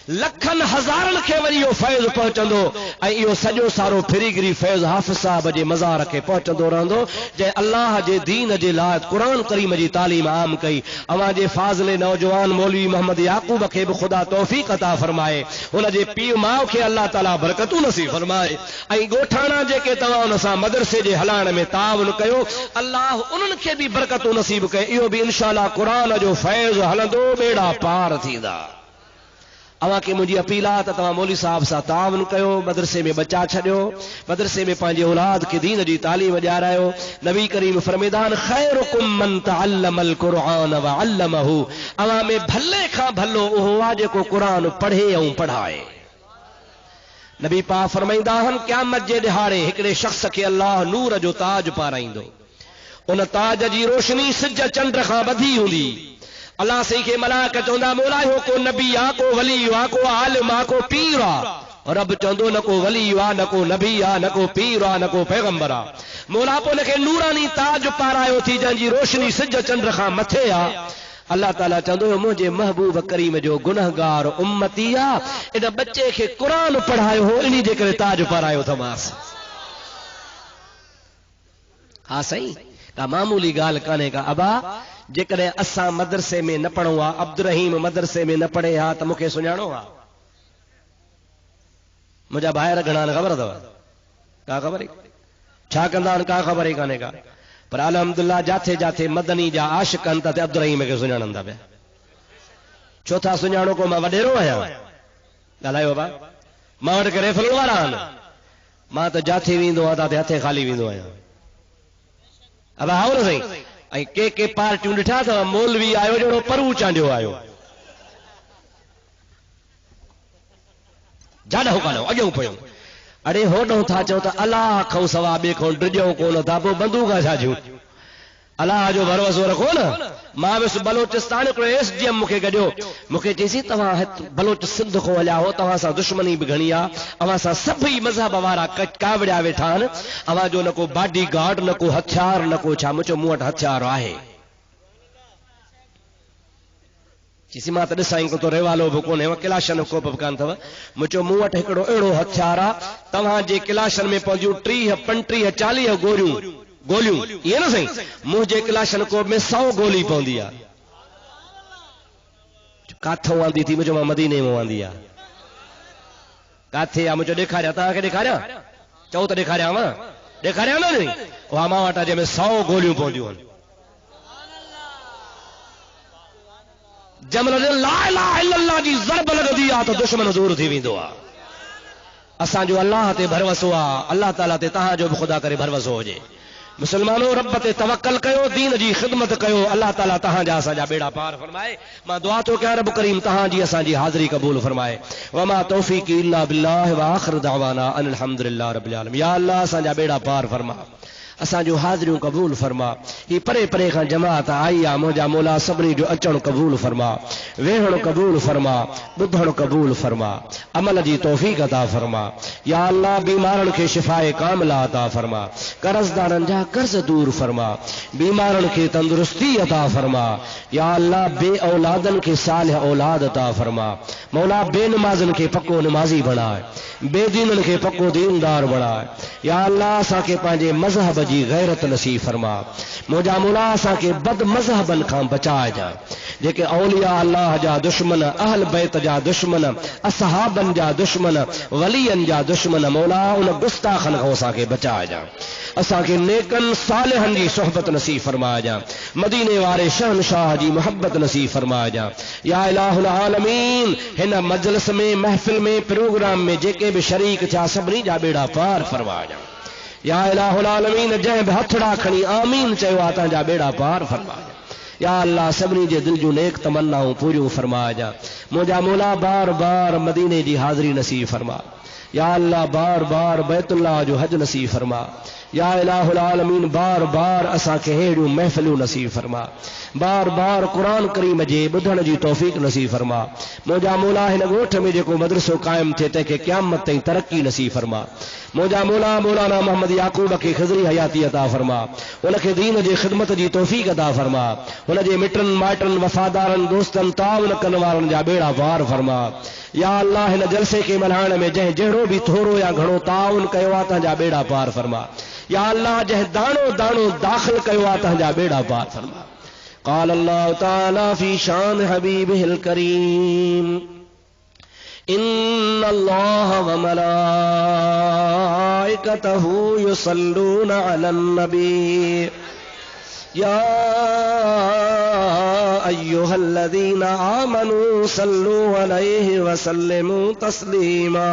लखनि हज़ारनि खे वरी इहो फैज़ पहुचंदो ऐं इहो सॼो सारो फिरीगिरी फैज़ हाफ़िज़ साहब जे मज़ार खे पहुचंदो रहंदो। जंहिं अल्लाह जे दीन जे लाइ क़ुरान करीम जी तालीम आम कई। अवां जे फाज़िले नौजवान मौलवी मोहम्मद याकूब खे बि ख़ुदा तौफ़ीक़ अता फरमाए, हुन जे पीउ माउ खे अल्लाह ताला बरकतूं नसीब फरमाए। ऐं ॻोठाणा जेके तव्हां हुन सां मदरसे जे हलाइण में ताउन कयो, अल्लाह उन्हनि खे बि बरकतूं नसीब कए। इहो बि इंशाअल्लाह क़ुरान जो फैज़ हलंदो, बेड़ा पार थींदा। अवां खे मुंहिंजी अपील आहे त तव्हां मौलवी साहब सां ताउन कयो, मदरसे में बचा छॾियो, मदरसे में पंहिंजे औलाद खे दीन जी तालीम ॾियारायो। नबी करीम फरमेदान खैरुकुम मन तअल्लमल क़ुरआन व अल्लमहु। अवां में भले खां भलो उहो आहे जेको क़ुरान पढ़े ऐं पढ़ाए। नबी पाक फरमाईंदा आहिनि क़यामत जे ॾिहाड़े हिकिड़े शख़्स खे अल्लाह नूर जो ताज पाराईंदो। उन ताज जी रोशनी सिज चंड खां वधी हूंदी। अल्लाह सही के मलाक चवंदा मौला हो को नबी आ, को वली आ, को आलिम आ, को पीर आ। रब चवंदो न को वली आ, न को नबी आ, न को पीर आ, न को पैगंबर आ। मौला पो उनखे नूरानी ताज पारायो थी जंहिंजी रोशनी सिज चंड खां मथे आ। अल्लाह ताला चवंदो मुंहिंजे महबूब करीम जो गुनहगार उम्मती आ, इन बच्चे खे क़ुरान पढ़ायो हो, इन्ही जे करे ताज पारायो थमास। हा सही, का मामूली ॻाल्हि कान्हे का अबा। जेकॾहिं असां मदरसे में न पढ़ूं आहे, अब्दुल रहीम मदरसे में न पढ़े हा त मूंखे सुञाणो आहे। मुंहिंजा ॿाहिरि घणा आहिनि ख़बर अथव? का ख़बर ई छा कंदा आहिनि, का ख़बर ई कान्हे का। पर अल्हम्दुलिल्लाह जाथे जाथे मदनी जा आशिक़ आहिनि त अब्दुल रहीम खे सुञाणंदा पिया। छो था सुञाणो? को मां वॾेरो आहियां? ॻाल्हायो बा, मां वटि के रेफल वारा आहिनि। मां त जाथे वेंदो आहियां त हथे ख़ाली वेंदो आहियां। अब आओ न सही। ऐं के पार्टियूं ॾिठा अथव, मौलवी आयो जहिड़ो परू चांडियो आयो। जाॾो कानो अॻियो पियो। अड़े होॾो था चओ त अलाह खां सवा ॿिए खां ड्रिजो कोन था, पोइ बंदूक छा जूं? अलाह जो भरोसो रखो न। मां वियुसि बलोचिस्तान, हिकिड़ो एसडीएम मूंखे गॾियो। मूंखे चईसीं तव्हां बलोच सिंध खां हलिया हो, तव्हां सां दुश्मनी बि घणी आहे, अव्हां सां सभई मज़हब वारा कावड़िया वेठा आहिनि, अव्हां जो न को बॉडी गार्ड, न को हथियार, न को छा। मुंहिंजो मूं वटि हथियार आहे। चईसीं मां त ॾिसां को तो रेवालो बि कोन्हे, किलाशन को बि कान अथव। मुंहिंजो मूं वटि हिकिड़ो अहिड़ो हथियार आहे, तव्हांजे किलाशन में पवंदियूं 30, 35, 40 गोलियूं, इहे न सही। मुंहिंजे किलाशन कोप में 100 गोली पवंदी आहे। काथो आंदी थी? मुंहिंजो मां मदीने में आंदी आहे। काथे आहे? मुंहिंजो ॾेखारिया, तव्हांखे ॾेखारिया? चओ त ॾेखारियांव, ॾेखारिया न। उहा मां वटि जंहिंमें 100 गोलियूं पवंदियूं आहिनि। जंहिंमहिल ला इलाहा इल्लल्लाह जी ज़रब लॻंदी आहे त दुश्मन दूर थी वेंदो आहे। असांजो अल्लाह ते भरवसो आहे, अल्लाह ताला ते तव्हांजो बि ख़ुदा करे भरवसो हुजे। मुसलमानों रब ते तवक्कल कयो, दीन जी खिदमत कयो, अल्लाह ताला तहां जा असांजा बेड़ा पार फरमाए। मां दुआ तो कयां रब करीम तहां जी असांजी हाज़िरी कबूल फरमाए। वमा तौफीकी इल्ला बिल्लाह व आखिर दअवाना अनिल हम्दुलिल्लाह रब्बिल आलमीन। या अल्लाह असांजा बेड़ा पार फरमा, असांजो हाज़िरियूं कबूल फरमा। ही परे परे खां जमात आई आ, मुंहिंजा मौला सभिनी जो अचणु कबूल फरमा, वेहणु कबूल फरमा, ॿुधणु कबूल फरमा, अमल जी तौफ़ीक़ अता फरमा। या अल्लाह बीमारनि खे शिफ़ाए कामिला अता फरमा, कर्ज़दारनि जा कर्ज़ दूर फरमा, बीमारनि खे तंदुरुस्ती अता फरमा। या अल्लाह बे औलादनि खे सालिह औलाद अता फरमा। मौला बेनमाज़नि खे पको नमाज़ी बणाए, बेदीननि खे पको दीनदार बणाए। या अल्लाह असांखे पंहिंजे मज़हब जी गैरत नसीब फरमा। मुंहिंजा मौला असांखे बद मज़हबनि खां बचाइजांइ, जेके औलिया अल्लाह जा दुश्मन, अहल बैत जा दुश्मन, असहाबनि जा दुश्मन, वलियनि जा दुश्मन, मौला उन गुस्ताखनि खां असांखे बचाइजांइ। असांखे नेकनि सालिहनि जी सोहबत नसीब फरमाइजांइ, मदीने वारे शहनशाह जी मोहब्बत नसीब फरमाइजांइ। या इलाहुल आलमीन, हिन मजलिस में, महफिल में, प्रोग्राम में जेके बि शरीक थिया सभिनी जा बेड़ा पार फरमाइजांइ। या इलाहुल आलमीन, जंहिं बि हथड़ा खणी आमीन चयो आहे तव्हांजा बेड़ा पार फरमाइजांइ। या अल्लाह सभिनी जे दिल जूं नेक तमन्नाऊं पूरियूं फरमाइजांइ। मुंहिंजा मौला बार बार मदीने जी हाज़िरी नसीब फरमा। या अल्लाह बार बार बैतुल्लाह जो हज नसीब फरमा। या इलाहुल आलमीन, बार बार असांखे अहिड़ियूं महफ़िलूं नसीब फरमा, बार बार क़ुरान करीम जे ॿुधण जी तौफ़ीक़ नसीब फरमा। मुंहिंजा मौला हिन ॻोठ में जेको मदरसो क़ाइमु थिए तंहिंखे क़यामत ताईं तरक़ी नसीब फरमा। मुंहिंजा मौला मौलाना मोहम्मद याकूब खे ख़िज़री हयाती अता फरमा, उनखे दीन जी ख़िदमत जी तौफ़ीक़ अता फरमा। हुनजे मिटनि माइटनि, वफ़ादारनि, दोस्तनि, ताउन करण वारनि जा बेड़ा पार फरमा। या अल्लाह हिन जलसे खे मल्हाइण में जंहिं जहिड़ो बि थोरो या घणो ताउन कयो आहे तव्हांजा बेड़ा पार फरमा। या अल्लाह जंहिं दाणो दाणो दाख़िल कयो आहे तव्हांजा बेड़ा पार फरमा। क़ाल अल्लाह तआला फ़ी शान हबीबिहिल करीम, इन्नल्लाह व मलाइकतहू युसल्लूना अलन नबी, या अय्युहल्लज़ीना आमनू सल्लू अलैहि व सल्लिमू तस्लीमा।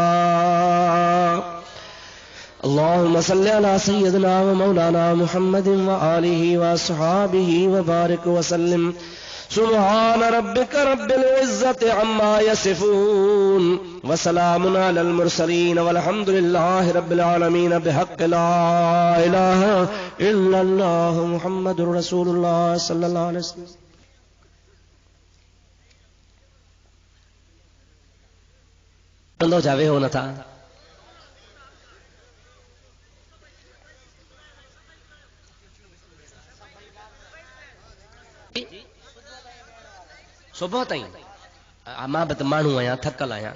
अल्लाहुम्मा सल्लि अला सय्यिदिना व मौलाना मुहम्मदिन व आलिहि व अस्हाबिहि व बारिक व सल्लिम। सुब्हान रब्बिका रब्बिल इज्जति अम्मा यसिफून व सलामुन अलल मुरसलीन वल्हम्दुलिल्लाहि रब्बिल आलमीन बिहक़्क़ि ला इलाहा इल्लल्लाह मुहम्मदुर रसूलुल्लाह सल्लल्लाहु अलैहि वसल्लम। बंदो जावे हो न था सुबह ताईं। मां बि त माण्हू आहियां, थकल आहियां,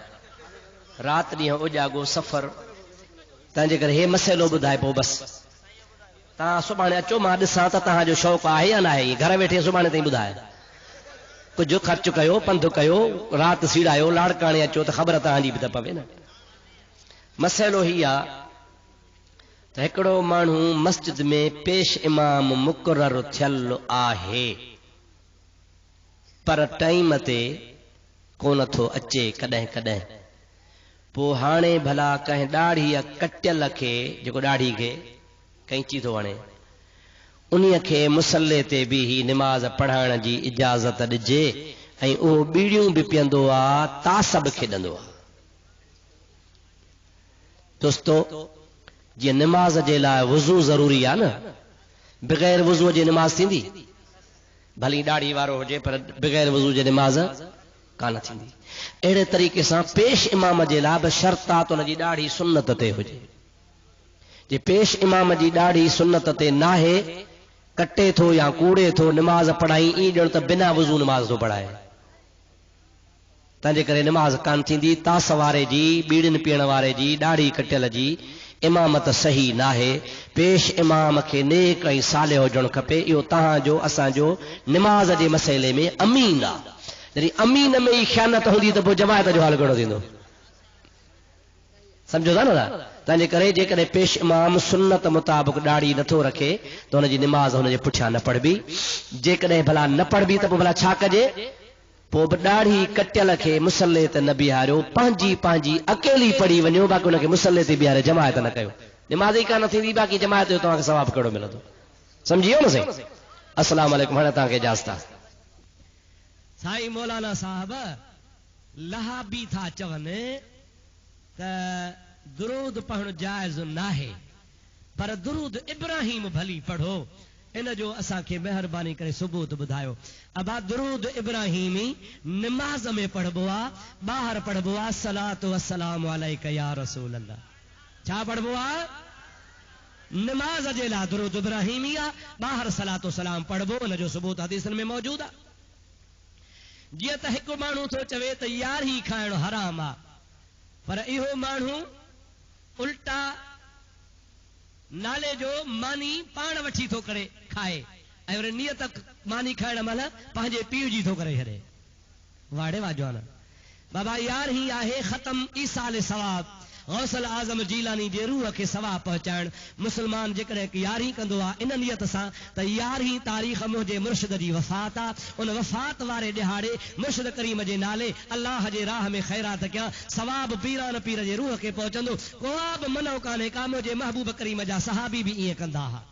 राति ॾींहुं उजागो सफ़र, तंहिंजे करे हे मसइलो ॿुधाए पोइ बसि तव्हां सुभाणे अचो, मां ॾिसां त तव्हांजो शौक़ु आहे या न आहे। घर वेठे सुभाणे ताईं ॿुधाए, कुझु ख़र्च कयो, पंधु कयो, राति सीड़ायो, लाड़काणे अचो त ख़बर तव्हांजी बि त पवे न। मसइलो ही आहे त हिकिड़ो माण्हू मस्जिद में पेश इमाम मुक़ररु थियल आहे, पर टाइम ते कोन थो अचे कॾहिं कॾहिं। पोइ हाणे भला कंहिं ॾाढ़ीअ कटियल खे, जेको ॾाढ़ी खे कैंची थो हणे, उन्हीअ खे मुसल्ले ते बि ही निमाज़ पढ़ाइण जी इजाज़त ॾिजे ऐं उहो बीड़ियूं बि पीअंदो आहे, तास बि खेॾंदो आहे। दोस्तो, जीअं निमाज़ जे लाइ वुज़ू ज़रूरी आहे न, बग़ैर वुज़ूअ जी निमाज़ थींदी? भली ॾाढ़ी वारो हुजे पर बग़ैर वुज़ू जे निमाज़ कान थींदी। अहिड़े तरीक़े सां पेश इमाम जे लाइ बि शर्त आहे त हुनजी ॾाढ़ी सुन्नत ते हुजे। जे पेश इमाम जी ॾाढ़ी सुन्नत ते नाहे, कटे थो या कूड़े थो निमाज़ पढ़ाई, ई ॼण त बिना वुज़ू निमाज़ थो पढ़ाए, तंहिंजे करे निमाज़ कान थींदी। तास वारे जी, बीड़ियुनि पीअण वारे जी, ॾाढ़ी कटियल जी इमामत सही नाहे। पेश इमाम खे नेक ऐं साले हुजणु खपे। इहो तव्हांजो असांजो निमाज़ जे मसइले में अमीन आहे। जॾहिं अमीन में ई ख़यानत हूंदी त पोइ जमायत जो हाल कहिड़ो थींदो? सम्झो था न? तंहिंजे करे जेकॾहिं पेश इमाम सुन्नत मुताबिक़ ॾाढ़ी नथो रखे त हुनजी निमाज़ हुनजे पुठियां न पढ़बी। जेकॾहिं भला न पढ़बी त पोइ भला छा कजे? पोइ बि ॾाढ़ी कटियल खे मुसल्ले ते न बीहारियो, पंहिंजी पंहिंजी अकेली पढ़ी वञो, बाक़ी हुनखे मुसल्ले ते बीहारे जमायत न कयो। निमाज़ ई कान थींदी, बाक़ी जमायत जो तव्हांखे सवाबु कहिड़ो मिलंदो? समझियो न सही। अस्सलाम वालेकुम। हाणे तव्हांखे इजाज़त आहे। साईं मौलाना साहब लहाबी था चवनि त दुरूद पढ़णु जाइज़ नाहे, पर दुरूद इब्राहिम भली पढ़ो। इन जो असांखे महिरबानी करे सबूत ॿुधायो। अबा दुरूद इब्राहिमी निमाज़ में पढ़बो आहे, ॿाहिरि पढ़बो आहे सलातो वस्सलाम अलैका या रसूल अल्लाह। छा पढ़बो आहे? निमाज़ जे लाइ दुरूद इब्राहिमी आहे, ॿाहिरि सलातो सलाम पढ़बो। इन जो सबूत हदीसनि में मौजूद आहे। जीअं त हिकु माण्हू थो चवे त यारहीं खाइणु हराम आहे, पर इहो माण्हू उल्टा नाले जो मानी पाण वठी थो करे खाए ऐं वरी नियत मानी खाइण महिल पंहिंजे पीउ जी थो करे छॾे। वाड़े वाजवान बाबा यारहीं आहे ख़तम ईसाल सवाब गौसल आज़म जीलानी जे रूह खे सवाब पहुचाइण। मुस्लमान जेकॾहिं यारहीं कंदो आहे इन नियत सां त यारहीं तारीख़ मुंहिंजे मुर्शिद जी वफ़ात आहे, उन वफ़ात वारे ॾिहाड़े मुर्शिद करीम जे नाले अल्लाह जे राह में ख़ैरात कयां, सवाब पीरान पीर जे रूह खे पहुचंदो। को बि मनो कान्हे का मुंहिंजे महबूब करीम जा सहाबी बि ईअं कंदा हुआ।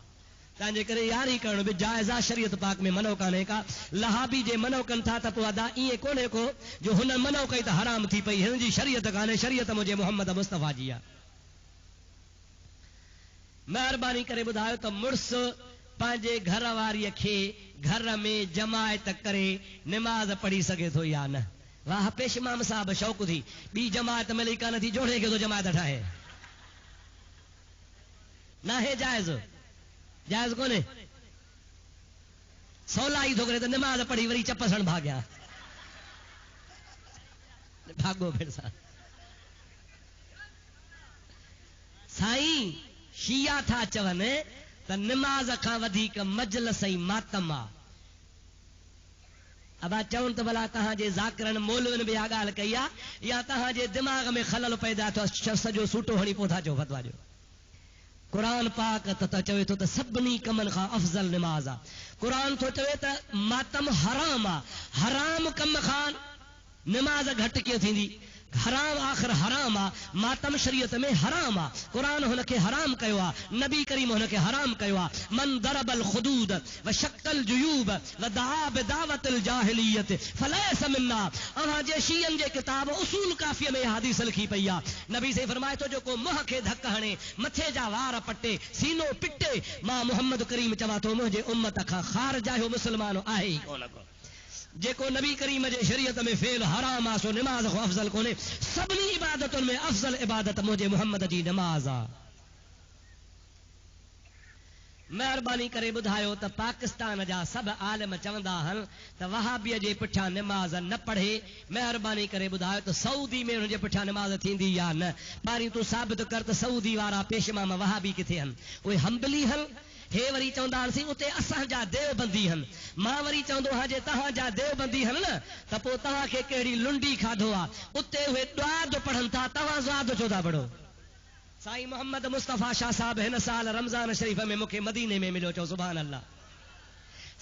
तंहिंजे करे यारहीं करणु बि जाइज़ आहे, शरीयत पाक में मनो कान्हे का। लहाबी जे मनो कनि था त पोइ अदा ईअं कोन्हे को जो हुन मनो कई त हराम थी पई, हिन जी शरीयत कान्हे, शरीयत मुंहिंजे मोहम्मद मुस्तफ़ा जी आहे। महिरबानी करे ॿुधायो त मुड़ुस पंहिंजे घर वारीअ खे घर में जमायत करे निमाज़ पढ़ी सघे थो या न? वाह पेशमाम साहब शौक़ थी, ॿी जमायत मिली कान थी, जोड़े खे थो जमायत ठाहे। नाहे जाइज़, जाइज़ कोन्हे। सवला ई थो करे त निमाज़ पढ़ी वरी चपसण भाॻिया, भाॻो फिर सां। साईं शिया था चवनि त निमाज़ खां वधीक मजलिस ऐं मातम आहे। अबा चवनि त भला तव्हांजे ज़ाकिरनि मौलवियुनि बि इहा ॻाल्हि कई आहे या तव्हांजे दिमाग़ में खलल पैदा थियो, सॼो सूटो हणी पोइ था चओ फतवा ॾियो। क़ुरान पाक त चवे थो त सभिनी कमनि खां अफ़ज़ल निमाज़ आहे। क़ुरान थो चवे त मातम हराम आहे, हराम कम खां निमाज़ घटि कीअं थींदी? हराम आख़िर हराम आहे, मातम शरीयत में हराम आहे। क़ुरान हुनखे हराम कयो आहे, नबी करीम हुनखे हराम कयो आहे। मन दरबल खुदूद व शक्कल जुयूब व दआ बिदावतिल जाहिलियत फलैस मिन्ना। अवां जे शीयन जे किताब उसूल काफिया में हदीस लिखी पई आहे। नबी से फरमाए थो जो को मुंह खे धक हणे, मथे जा वार पटे, सीनो पिटे, मां मोहम्मद करीम चवां थो मुंहिंजे उम्मत खां ख़ारिज आहे, मुस्लमान आहे ई कोन को। जेको नबी करीम जे शरीयत में फेल हराम आहे सो निमाज़ खां अफ़ज़ल कोन्हे। सभिनी इबादतुनि में अफ़ज़ल इबादत मुंहिंजे मोहम्मद जी नमाज़ आहे। महिरबानी करे ॿुधायो त पाकिस्तान जा सभु आलिम चवंदा आहिनि त वहाबीअ जे पुठियां निमाज़ न पढ़े। महिरबानी करे ॿुधायो त सऊदी में हुनजे पुठियां निमाज़ थींदी या न? पहिरीं तूं साबित कर त सऊदी वारा पेशमाम वहाबी किथे आहिनि? उहे हंबली आहिनि। हे वरी चवंदा आहिनि उते असांजा देवबंदी आहिनि। मां वरी चवंदो आहियां जे तव्हांजा देवबंदी आहिनि न त पोइ तव्हांखे कहिड़ी लुंडी खाधो आहे? उते उहे ॾुआद पढ़नि था, तव्हां ज़ाद छो था पढ़ो? साईं मोहम्मद मुस्तफ़ा शाह साहब हिन साल रमज़ान शरीफ़ में मूंखे मदीने में मिलियो, चओ सुभान अल्लाह।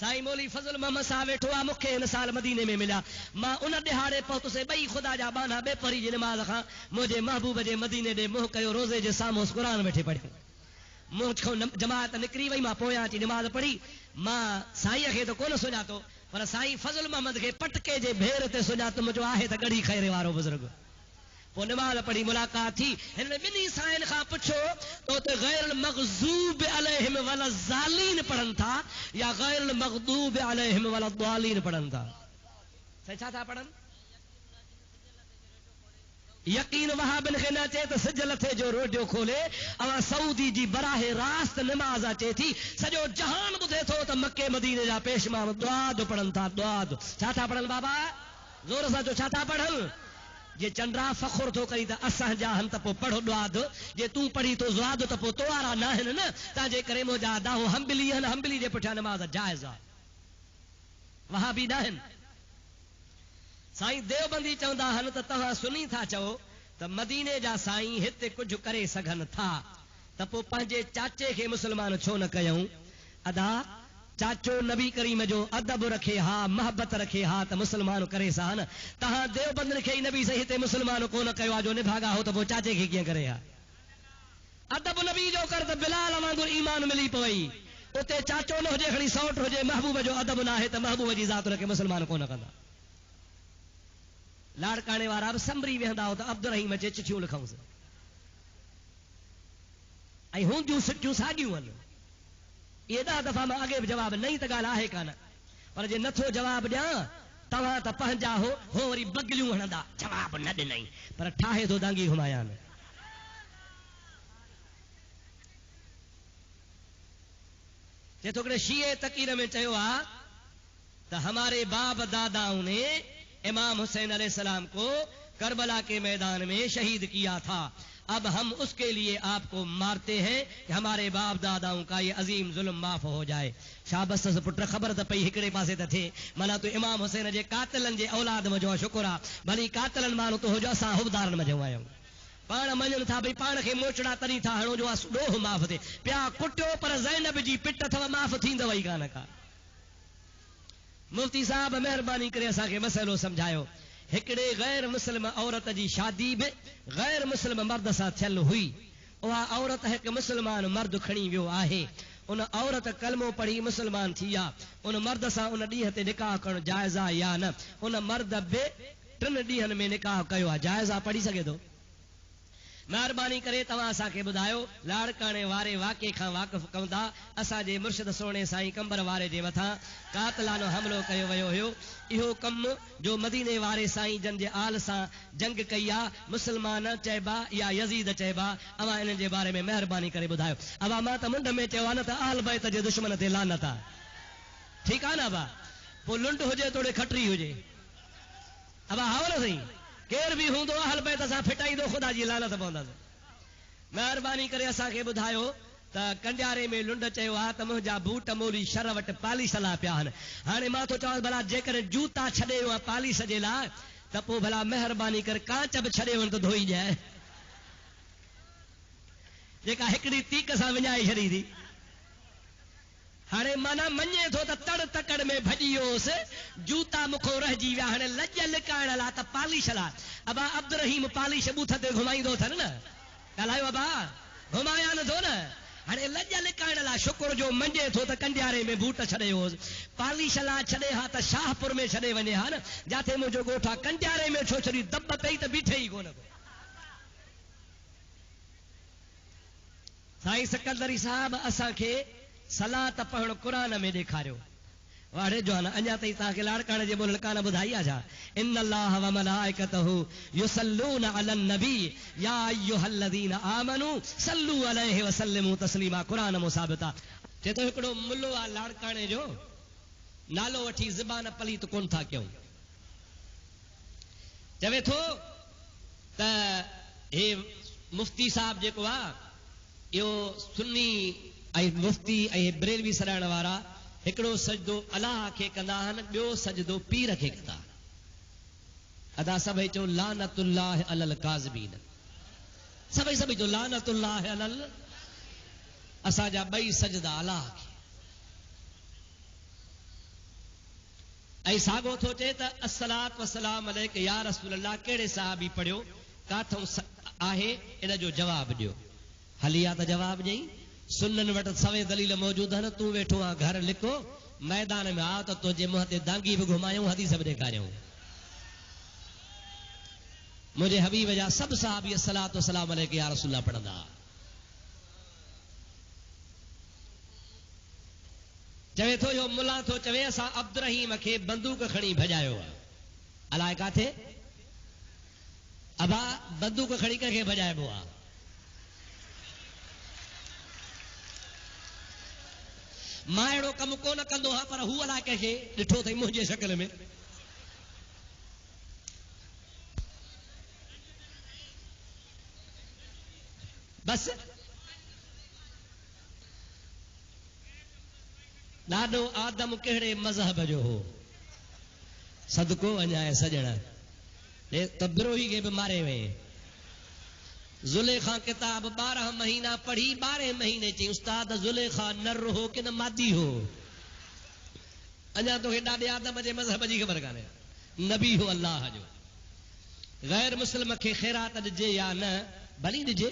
साईं मौली फज़ल मोहम्मद साहब वेठो आहे, मूंखे हिन साल मदीने में मिलिया। मां उन ॾिहाड़े पहुतुसि, ॿई ख़ुदा जा बाना ॿेपरी जी निमाज़ खां मुंहिंजे महबूब जे मदीने ॾे मुंहुं कयो, रोज़े जे साम्हूं क़ुरान वेठे पढ़ियो। मुंहुं खां जमात निकिरी वई, मां पोयां अची निमाज़ पढ़ी। मां साईंअ खे त कोन सुञातो, पर साईं फज़ल मोहम्मद खे पटके जे भेर ते सुञातो, मुंहिंजो आहे त गड़ी खैरे वारो बुज़ुर्ग। पोइ निमाज़ पढ़ी, मुलाक़ात थी। हिन ॿिन्ही साईं खां पुछो त उते गैर मग़ज़ूब अलैहिम वला ज़ालीन पढ़नि था या गैर मग़दूब अलैहिम वला ज़ालीन पढ़नि था? छा था पढ़नि? यकीन वहाबिन खे न अचे त सिज लथे जो रोडियो खोले। अवां सऊदी जी बराहे रास्त निमाज़ अचे थी, सॼो जहान ॿुधे थो त मके मदीने जा पेशमाम दुआद पढ़नि था। दुआद छा था पढ़नि बाबा? ज़ोर सां जो छा था पढ़नि? जे चंड्रा फ़खुर थो करी त असांजा आहिनि त पोइ पढ़ो दुआद। जे तूं पढ़ी तो ज़ुआद त पोइ तो वारा न आहिनि न। तंहिंजे करे मुंहिंजा दाहो हंबली आहिनि, हंबली जे पुठियां निमाज़ जाइज़ आहे, वहाबी न आहिनि। साईं देवबंदी चवंदा आहिनि त तव्हां सुनी था चओ त मदीने जा साईं हिते कुझु करे सघनि था, त पोइ पंहिंजे चाचे खे मुस्लमान छो न कयूं? अदा चाचो नबी करीम जो अदब रखे हा, मोहब्बत रखे हा त मुस्लमान करे सघनि। तव्हां देवबंदनि खे ई नबी से हिते मुस्लमान कोन कयो आहे, जो निभागा हो त पोइ चाचे खे कीअं करे हा? अदब नबी जो कर त बिलाल वांगुरु ईमान मिली पवई। उते चाचो न हुजे खणी सौट हुजे महबूब जो अदब न आहे त महबूब जी ज़ात हुनखे मुस्लमान कोन कंदा। लाड़काणे वारा बि संभरी वेहंदा हो त अब्दुल रहीम अचे चिठियूं लिखऊंसि ऐं हूंदियूं सिटियूं साॻियूं आहिनि। इहे 10 दफ़ा मां अॻे बि जवाब नई त ॻाल्हि आहे कान, पर जे नथो जवाब ॾियां तव्हां त पंहिंजा हो वरी बगलियूं हणंदा जवाब न ॾिनई, पर ठाहे थो दांगी घुमाया न। जे थोकड़े शीए तकीर में चयो आहे त हमारे बाप दादाओं ने इमाम हुसैन अलैहिस्सलाम को करबला के मैदान में शहीद किया था, अब हम उसके लिए आपको मारते हैं कि हमारे बाप दादाओं का ये अजीम जुल्म माफ हो जाए। शाबस पुट ख़बर त पई हिकिड़े पासे त थिए, माना तूं इमाम हुसैन जे कातिलनि जे औलाद में जो शुक्र आहे, भली कातिलनि माण्हू तूं हुजो, असां हुबदारनि में जो आहियूं। पाण मञनि था भई पाण खे मोचड़ा तरी था हणो जो ॾोह माफ़ थिए, पिया कुटियो पर ज़ैनब जी पिट अथव माफ़ थींदव ई कान का। मुफ्ती साहब महिरबानी करे असांखे मसइलो सम्झायो। हिकिड़े गैर मुस्लिम औरत जी शादी बि गैर मुस्लिम मर्द सां थियल हुई। उहा औरत हिकु मुस्लमान मर्द खणी वियो आहे। उन औरत कलमो पढ़ी मुस्लमान थी आहे। उन मर्द सां उन ॾींहं ते निकाह करणु जाइज़ आहे या न? उन मर्द बि 3 ॾींहंनि में निकाह कयो आहे, जाइज़ आहे, पढ़ी सघे थो? महिरबानी करे तव्हां असांखे ॿुधायो, लाड़काणे वारे वाक़े खां वाक़िफ़ कयूं था। असांजे मुर्शिद सोणे साईं कंबर वारे जे मथां कातिलानो हमिलो कयो वियो हुयो। इहो कमु जो मदीने वारे साईं जन जे आल सां जंग कई आहे, मुस्लमान चइबा या यज़ीद चइबा, अवां इन्हनि जे बारे में महिरबानी करे ॿुधायो। अवां मां त मुंड में चयो आहे न त आल बैत जे दुश्मन ते लानत आहे, ठीकु आहे न? अबा पोइ लुंड हुजे तोड़े खटरी हुजे, अबा हाओ न साईं, केर बि हूंदो अहल बैत सां फिटाईंदो, ख़ुदा जी लानत पवंदसि। महिरबानी करे असांखे ॿुधायो त कंडियारे में लुंड चयो आहे त मुंहिंजा बूट मोली शर वटि पालिश ला पिया आहिनि। हाणे मां थो चवां भला जेकॾहिं जूता छॾे वियो आहे पालिश जे लाइ त पोइ भला महिरबानी करे कांच बि छॾे वञ त धोई ॾिए, जेका हिकिड़ी तीक सां विञाए छॾी थी। हाणे माना मञे थो त तड़ तकड़ में भॼी वियोसि, जूता मूंखो रहिजी विया, हाणे लॼ लिकाइण लाइ त पालिश लाइ अबा अब्दुल रहीम पालिश बूथ ते घुमाईंदो अथनि न, ॻाल्हायो अबा, घुमाया नथो न। हाणे लॼ लिकाइण लाइ शुक्र जो मञे थो त कंडियारे में बूट छॾे वियोसि, पालिश लाइ छॾे हा त शाहपुर में छॾे वञे हा न, जिथे मुंहिंजो ॻोठु आहे। कंडियारे में छो छॾी, दॿ पई त बीठे ई कोन। साईं सिकंदरी साहिब असांखे सलात पढ़णु क़ुरान में ॾेखारियो। वाड़े जो न अञा ताईं तव्हांखे लाड़काणे जे बोल कान ॿुधाई आहे छा? इन्न अल्लाह व मलाइकतहू युसल्लूना अलन नबी या अय्युहल्लज़ीना आमनू सल्लू अलैहि व सल्लिमू तस्लीमा। क़ुरान में साबित आहे। चए थो हिकिड़ो मुल्लो आहे लाड़काणे जो, नालो वठी ज़बान पलीत कोन था कयूं। चवे थो त हे मुफ्ती साहब जेको आहे इहो सुन्नी ऐं मुफ्ती ऐं बरेलवी सॾाइण वारा हिकिड़ो सजदो अलाह खे कंदा आहिनि, ॿियो सजदो पीर खे कंदा आहिनि। अदा सभई चओ लानतुल्लाह अलल काज़िबीन, सभई चओ लानतुल्लाह अलल। असांजा ॿई सजदा अलाह खे। ऐं साॻियो थो चए त अस्सलात वसलाम अलैक या रसूल अल्लाह कहिड़े साहबी पढ़ियो, काथों आहे, इन जो जवाबु ॾियो। हली आहे त जवाबु ॾेई। सुन्ननि वटि सवे दलील मौजूद आहिनि, तूं वेठो आहे घर लिखो, मैदान में आ त तुंहिंजे मुंहं ते दांगी बि घुमायूं, हदीस बि ॾेखारियूं। मुंहिंजे हबीब जा सभु साहबी अस्सलात वसलाम अलैक या रसूल अल्लाह पढ़ंदा। चवे थो इहो मुला थो चवे असां अब्दुल रहीम खे बंदूक खणी भॼायो आहे, अलाए काथे? अबा बंदूक खणी कंहिंखे भॼाइबो आहे? मां अहिड़ो कमु कोन कंदो आहियां, पर हू अलाए कंहिंखे ॾिठो अथई मुंहिंजे शक्ल में। बस ॾाढो आदम कहिड़े मज़हब जो हो, सदको वञाए सजण, त बिरोही खे बि मारे वए। ज़ुलेखा किताब 12 महीना पढ़ी, 12 महीने चई उस्ताद ज़ुलेखा नर हो कि न मादी हो? अञा तोखे ॾाढे आदम जे मज़हब जी ख़बर कान्हे। नबी हो अल्लाह जो। गैर मुस्लिम खे ख़ैरात ॾिजे या न भली ॾिजे,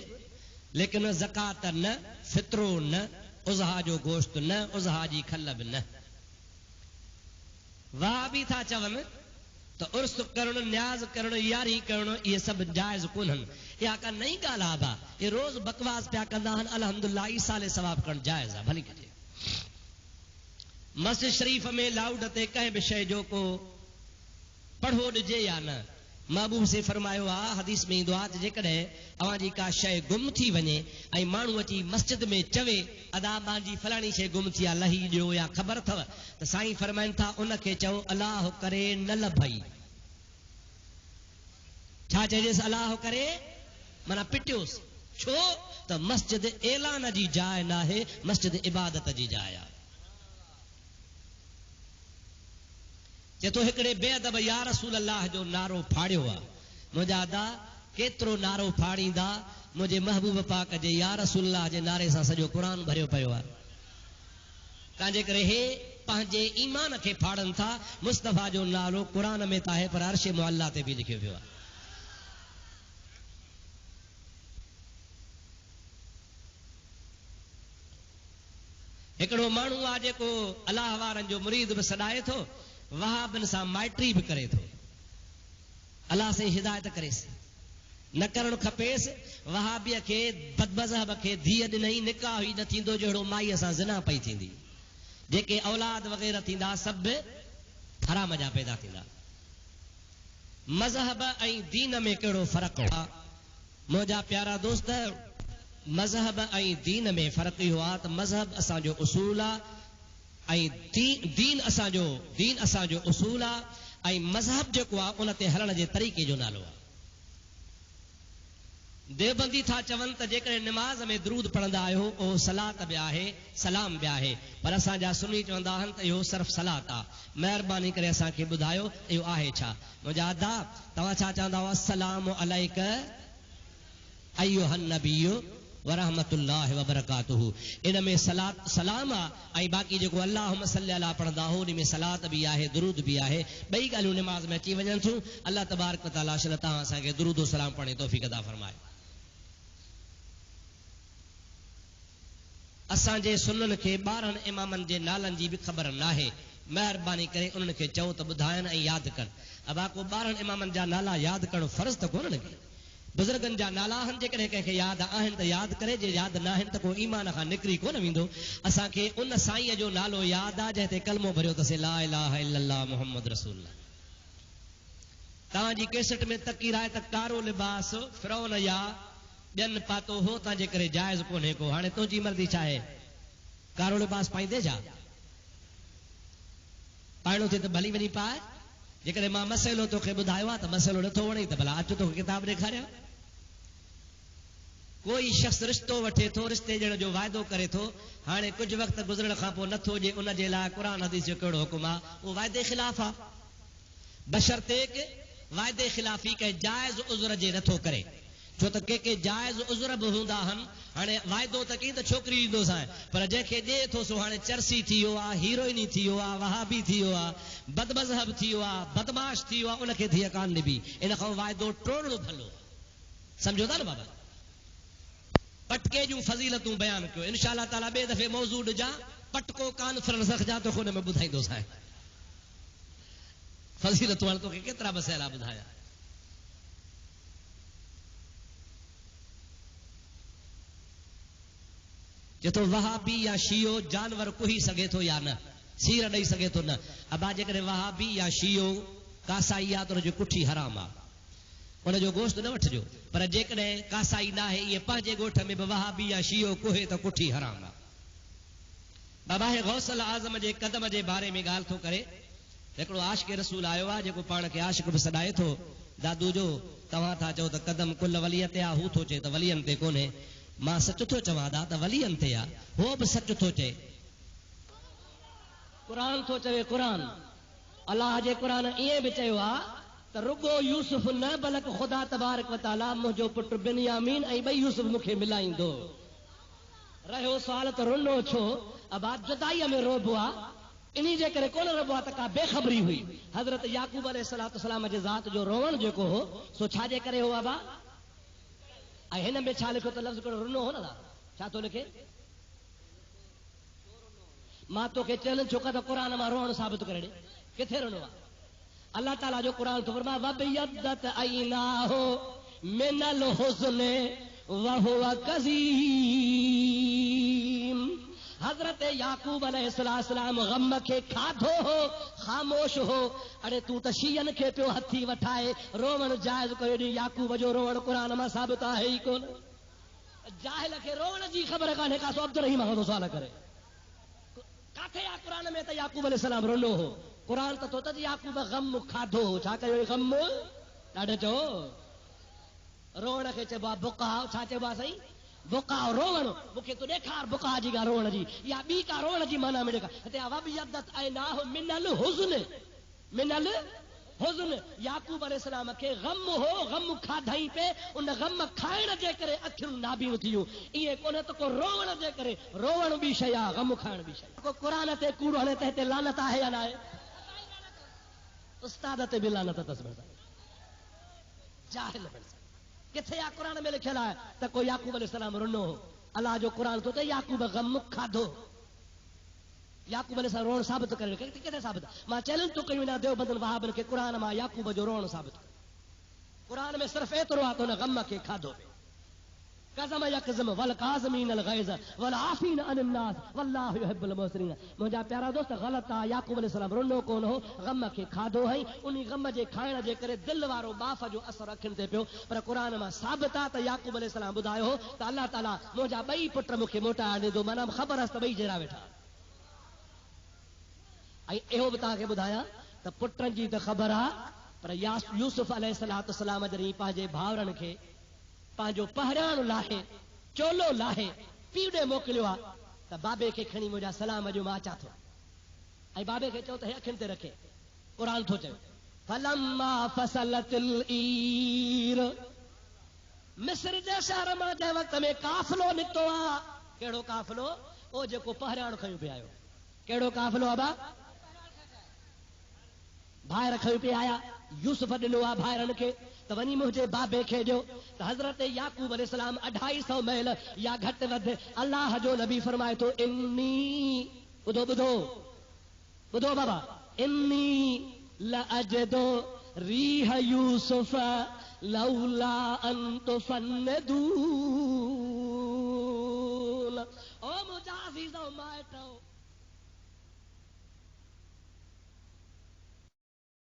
लेकिन ज़कात न, फितरो न, उज़हा जो गोश्त न, उज़हा जी खल बि न। वाह बि था चवनि त उर्स करणु, न्याज़ करणु, यारी करणु इहे सभु जाइज़ कोन्हनि। इहा का नई ॻाल्हि आहे बा, ये रोज़ बकवास पिया कंदा आहिनि। अल्हम्दुलिल्लाह ईसाले सवाब करणु जाइज़ आहे, भली कजे। मस्जिद शरीफ में लाउड ते कंहिं बि शइ जो को पढ़ो ॾिजे या न। महबूब से फरमायो आहे, हदीस में ईंदो आहे त जेकॾहिं अवां जी का शइ गुम थी वञे ऐं माण्हू अची मस्जिद में चवे अदा मुंहिंजी फलाणी शइ गुम थी आहे, लही ॾियो या ख़बर अथव, त साईं फरमाइनि था उनखे चओ अलाह करे न लभई। छा चइजेसि? अलाह करे माना पिटियोसि। छो त मस्जिद ऐलान जी जाइ न आहे, मस्जिद इबादत जी जाइ आहे। जे तो हिकिड़े बेअदब या रसूल अल्लाह जो नारो फाड़ियो आहे। मुंहिंजा अदा केतिरो नारो फाड़ींदा, मुंहिंजे महबूब पाक जे या रसूल अल्लाह जे नारे सां सॼो क़ुरान भरियो पियो आहे। तंहिंजे करे हे पंहिंजे ईमान खे फाड़नि था। मुस्तफ़ा जो नालो क़ुरान में त आहे पर अर्श मुअल्ला ते बि लिखियो पियो आहे। हिकिड़ो माण्हू आहे जेको अलाह वारनि जो मुरीद बि सॾाए थो, वहाबिन सां माइट्री बि करे थो। अलाह से हिदायत करेसि, न करणु खपेसि। वहाबीअ खे बदमज़हब खे धीअ ॾिनई, निकाह ई न थींदो जहिड़ो माईअ सां ज़िना पई थींदी। जेके औलाद वग़ैरह थींदा सभु हराम जा पैदा थींदा। मज़हब ऐं दीन में कहिड़ो फ़र्क़ु आहे? मुंहिंजा प्यारा दोस्त, मज़हब ऐं दीन में फ़र्क़ु इहो आहे त मज़हब असांजो उसूल आहे ऐं दीन असांजो उसूल आहे ऐं मज़हब जेको आहे उन ते हलण जे तरीक़े जो नालो आहे। देवबंदी था चवनि त जेकॾहिं निमाज़ में दरूद पढ़ंदा आहियो उहो सलात बि आहे, सलाम बि आहे, पर असांजा सुन्नी चवंदा आहिनि त इहो सिर्फ़ु सलात आहे। महिरबानी करे असांखे ॿुधायो इहो आहे छा? मुंहिंजा अदा तव्हां छा चवंदा हुआ? अस्सलामु अलैक अय्युहन नबिय्यु वरहमतुल्लाहि वबरकातुहू। इन में सलाम आहे ऐं बाक़ी जेको अल्लाहुम्मा सल्ली अला पढ़ंदा हो उन में सलात बि आहे, दुरूद बि आहे। ॿई ॻाल्हियूं निमाज़ में अची वञनि थियूं। अल्लाह तबारक व तआला शल तव्हां असांखे दुरूद व सलाम पढ़ण जी तौफ़ीक़ अता फरमाए। असांजे सुन्ननि खे 12 इमामनि जे नालनि जी बि ख़बर नाहे। महिरबानी करे उन्हनि खे चओ त ॿुधाइनि ऐं यादि कनि। अबा को 12 इमामनि जा नाला यादि करणु फ़र्ज़ त कोन्हनि के। बुज़ुर्गनि जा नाला आहिनि, जेकॾहिं कंहिंखे यादि आहिनि त यादि करे, जे यादि न आहिनि त को ईमान खां निकिरी कोन वेंदो। असांखे उन साईंअ जो नालो यादि आहे जंहिं ते कलमो भरियो अथसि, ला इलाहा इल्लल्लाह मुहम्मद रसूलुल्लाह। तव्हांजी केसट में तकीर आहे त कारो लिबास फिरौन या ॿियनि पातो हो, तव्हांजे करे जाइज़ कोन्हे को। हाणे तुंहिंजी मर्ज़ी छा आहे? कारो लिबास पाईंदे छा? पाइणो थिए त भली वञी पाए। जेकॾहिं मां मसइलो तोखे ॿुधायो आहे त मसइलो नथो वणे त भला अचु तोखे किताब ॾेखारियां। कोई शख़्स रिश्तो वठे थो, रिश्ते ॾियण जो वाइदो करे थो, हाणे कुझु वक़्तु गुज़रण खां पोइ नथो ॾिए, उन जे लाइ क़ुरान हदीस जो कहिड़ो हुकुम आहे? उहो वाइदे ख़िलाफ़ आहे। बशर्ते वाइदे ख़िलाफ़ी कंहिं जाइज़ उज़र जे नथो करे। छो त के जाइज़ उज़र बि हूंदा आहिनि। हाणे वाइदो त कई त छोकिरी ॾींदोसांइ, पर जंहिंखे ॾिए थो सो हाणे चरसी थी वियो आहे, हीरोइनी थी वियो आहे, वहाबी थी वियो आहे, बदमज़हब थी वियो आहे, बदमाश थी वियो आहे, उनखे धीअ कान ॾिबी। इन खां वाइदो टोड़णो भलो। सम्झो था न बाबा? पटके जूं फज़ीलतूं बयान कयो। इंशा अल्लाह ताला ॿिए दफ़े मौज़ू ॾिजां, पटको कॉन्फ्रेंस रखजां त हुन में ॿुधाईंदोसांइ फज़ीलतूं। हाणे तोखे केतिरा मसइला ॿुधाया। जेतो वहाबी या शियो जानवर कुही सघे थो या न, सीर ॾेई सघे थो न। अबा जेकॾहिं वहाबी या शियो कासाई आहे त हुनजो कुठी हराम आहे, हुनजो गोश्त न वठिजो। पर जेकॾहिं कासाई न आहे, इहे पंहिंजे ॻोठ में बि वहाबी या शियो कोहे त कुठी हराम आहे। बाबा गौसल आज़म जे कदम जे बारे में ॻाल्हि थो करे। हिकिड़ो आशिक़ रसूल आयो आहे जेको पाण खे आशिक़ बि सॾाए थो। दादू जो तव्हां था चओ त कदम कुल वलीअ ते आहे, हू थो चए त वलीअनि ते कोन्हे। मां सच थो चवां दा त वलीअनि ते आहे, हो बि सच थो चए। क़ुरान थो चवे, क़ुरान अलाह जे क़ुरान ईअं बि चयो आहे त रुगो यूसुफ न बल्कि ख़ुदा तबारक व तआला मुंहिंजो पुटु बिन्यामीन ऐं ॿई यूसुफ मूंखे मिलाईंदो। रहियो सुवाल त रुनो छो? अबाद जुदाईअ में रोबो आहे, इन्ही जे करे कोन रोबो आहे त का बेख़बरी हुई। हज़रत याकूब अलैहिस्सलाम जे ज़ात जो रोवण जेको हो सो छाजे करे हो बाबा? ऐं हिन में छा लिखियो त लफ़्ज़ रुनो हो न? छा थो लिखे? मां तोखे चैलेंज छो कयो क़ुरान मां रोअण साबित करे ॾे किथे रोनो आहे अल्लाह ताला जो क़ुरान तो फरमाए वबियद्दत ऐनाहु मिनल हुस्न व हुवा कज़ीम हजरत याकूब अलैहिस्सलाम गम खे खाधो हो ख़ामोश हो अरे तू त शीयन खे पियो हथी वठाए रोवण जाइज़ कयो नी याकूब जो रोवण क़ुरान मां साबित आहे ई कोन जाहिल खे रोवण जी ख़बर कान्हे का सो अब्दुर्रहीम खां सुवाल करे काथे आहे क़ुरान में त याकूब अलैहिस्सलाम रोनो हो क़ुरान त तो त याकूब गम खाधो हो छा कयो गम ॾाढो चओ रोवण खे चइबो आहे बुकाव छा चइबो आहे साईं बुकाव रोवण मूंखे तूं ॾेखार बुका जी का रोवण जी या ॿी का रोवण जी माना में ॾेखार हिते वबियद्दत ऐनाहु मिनल हुस्न मिनल हुस्न याकूब अलैहिस्सलाम खे गम हो गम खाधई पे उन गम खाइण जे करे अखियूं नाबियूं थियूं ईअं कोन्हे त को रोवण जे करे रोवण बि शइ आहे गम खाइण बि शइ को क़ुरान ते कूड़ो हणे त हिते लानत आहे या न आहे उस्ताद ते बि लानत अथसि जाहिल किथे आहे क़ुरान में लिखियल आहे त को याकूब अलैहिस्सलाम रुनो हो अलाह जो क़ुरान तो त याकूब गम खाधो याकूब अलैहिस्सलाम रोअण साबित करे किथे साबित मां चैलेंज तो कयूं ना देवबंदन वहाबन खे क़ुरान मां याकूब जो रोअण साबित क़ुरान में सिर्फ एतिरो आहे त हुन गम खे खाधो कज़म यकज़म वल काज़मीन अल गैज़ वल आफीन अनिन नास वल्लाहु युहिब्बुल मुहसिनीन मुंहिंजा प्यारा दोस्त ग़लत आहे याकूब अलैहिस्सलाम रुनो कोन हो गम खे खाधो है उन गम जे खाइण जे करे दिल वारो बाफ़ जो असर अखियुनि ते पियो पर क़ुरान मां साबित आहे त याकूब अलैहिस्सलाम ॿुधायो त अल्लाह ताला मुंहिंजा ॿई पुट मूंखे मोटाए ॾींदो माना ख़बर आहे त ॿई जहिड़ा वेठा ऐं इहो बि तव्हांखे ॿुधायां त पुटनि जी त ख़बर आहे पर यूसुफ अलैहिस्सलाम जॾहिं पंहिंजे भाउरनि खे पंहिंजो पहिरियाण लाहे चोलो लाहे पीउ ॾे मोकिलियो आहे त बाबे खे खणी मुंहिंजा सलाम जो मां अचां थो ऐं बाबे खे चओ त हे अखियुनि ते रखे क़ुरान थो चए फलम्मा फसलतिल ईर मिस्र जे शहर मां जंहिं वक़्त में काफ़िलो निकितो आहे कहिड़ो काफ़िलो ओ जेको पहिरियाण खयूं पिया आयो कहिड़ो काफ़िलो आहे भाइर खयूं पिया आया यूसुफ ॾिनो आहे भाइरनि खे त वञी मुंहिंजे बाबे खे ॾियो त हज़रत याकूब अलैहिस्सलाम 250 मैल या घटि वधि अल्लाह जो नबी फरमाए थो इन्नी ॿुधो ॿुधो ॿुधो बाबा इन्नी लअजदु रीह यूसुफ लौला अन तुफन्नदून ओ मुंहिंजा अज़ीज़ो माइटो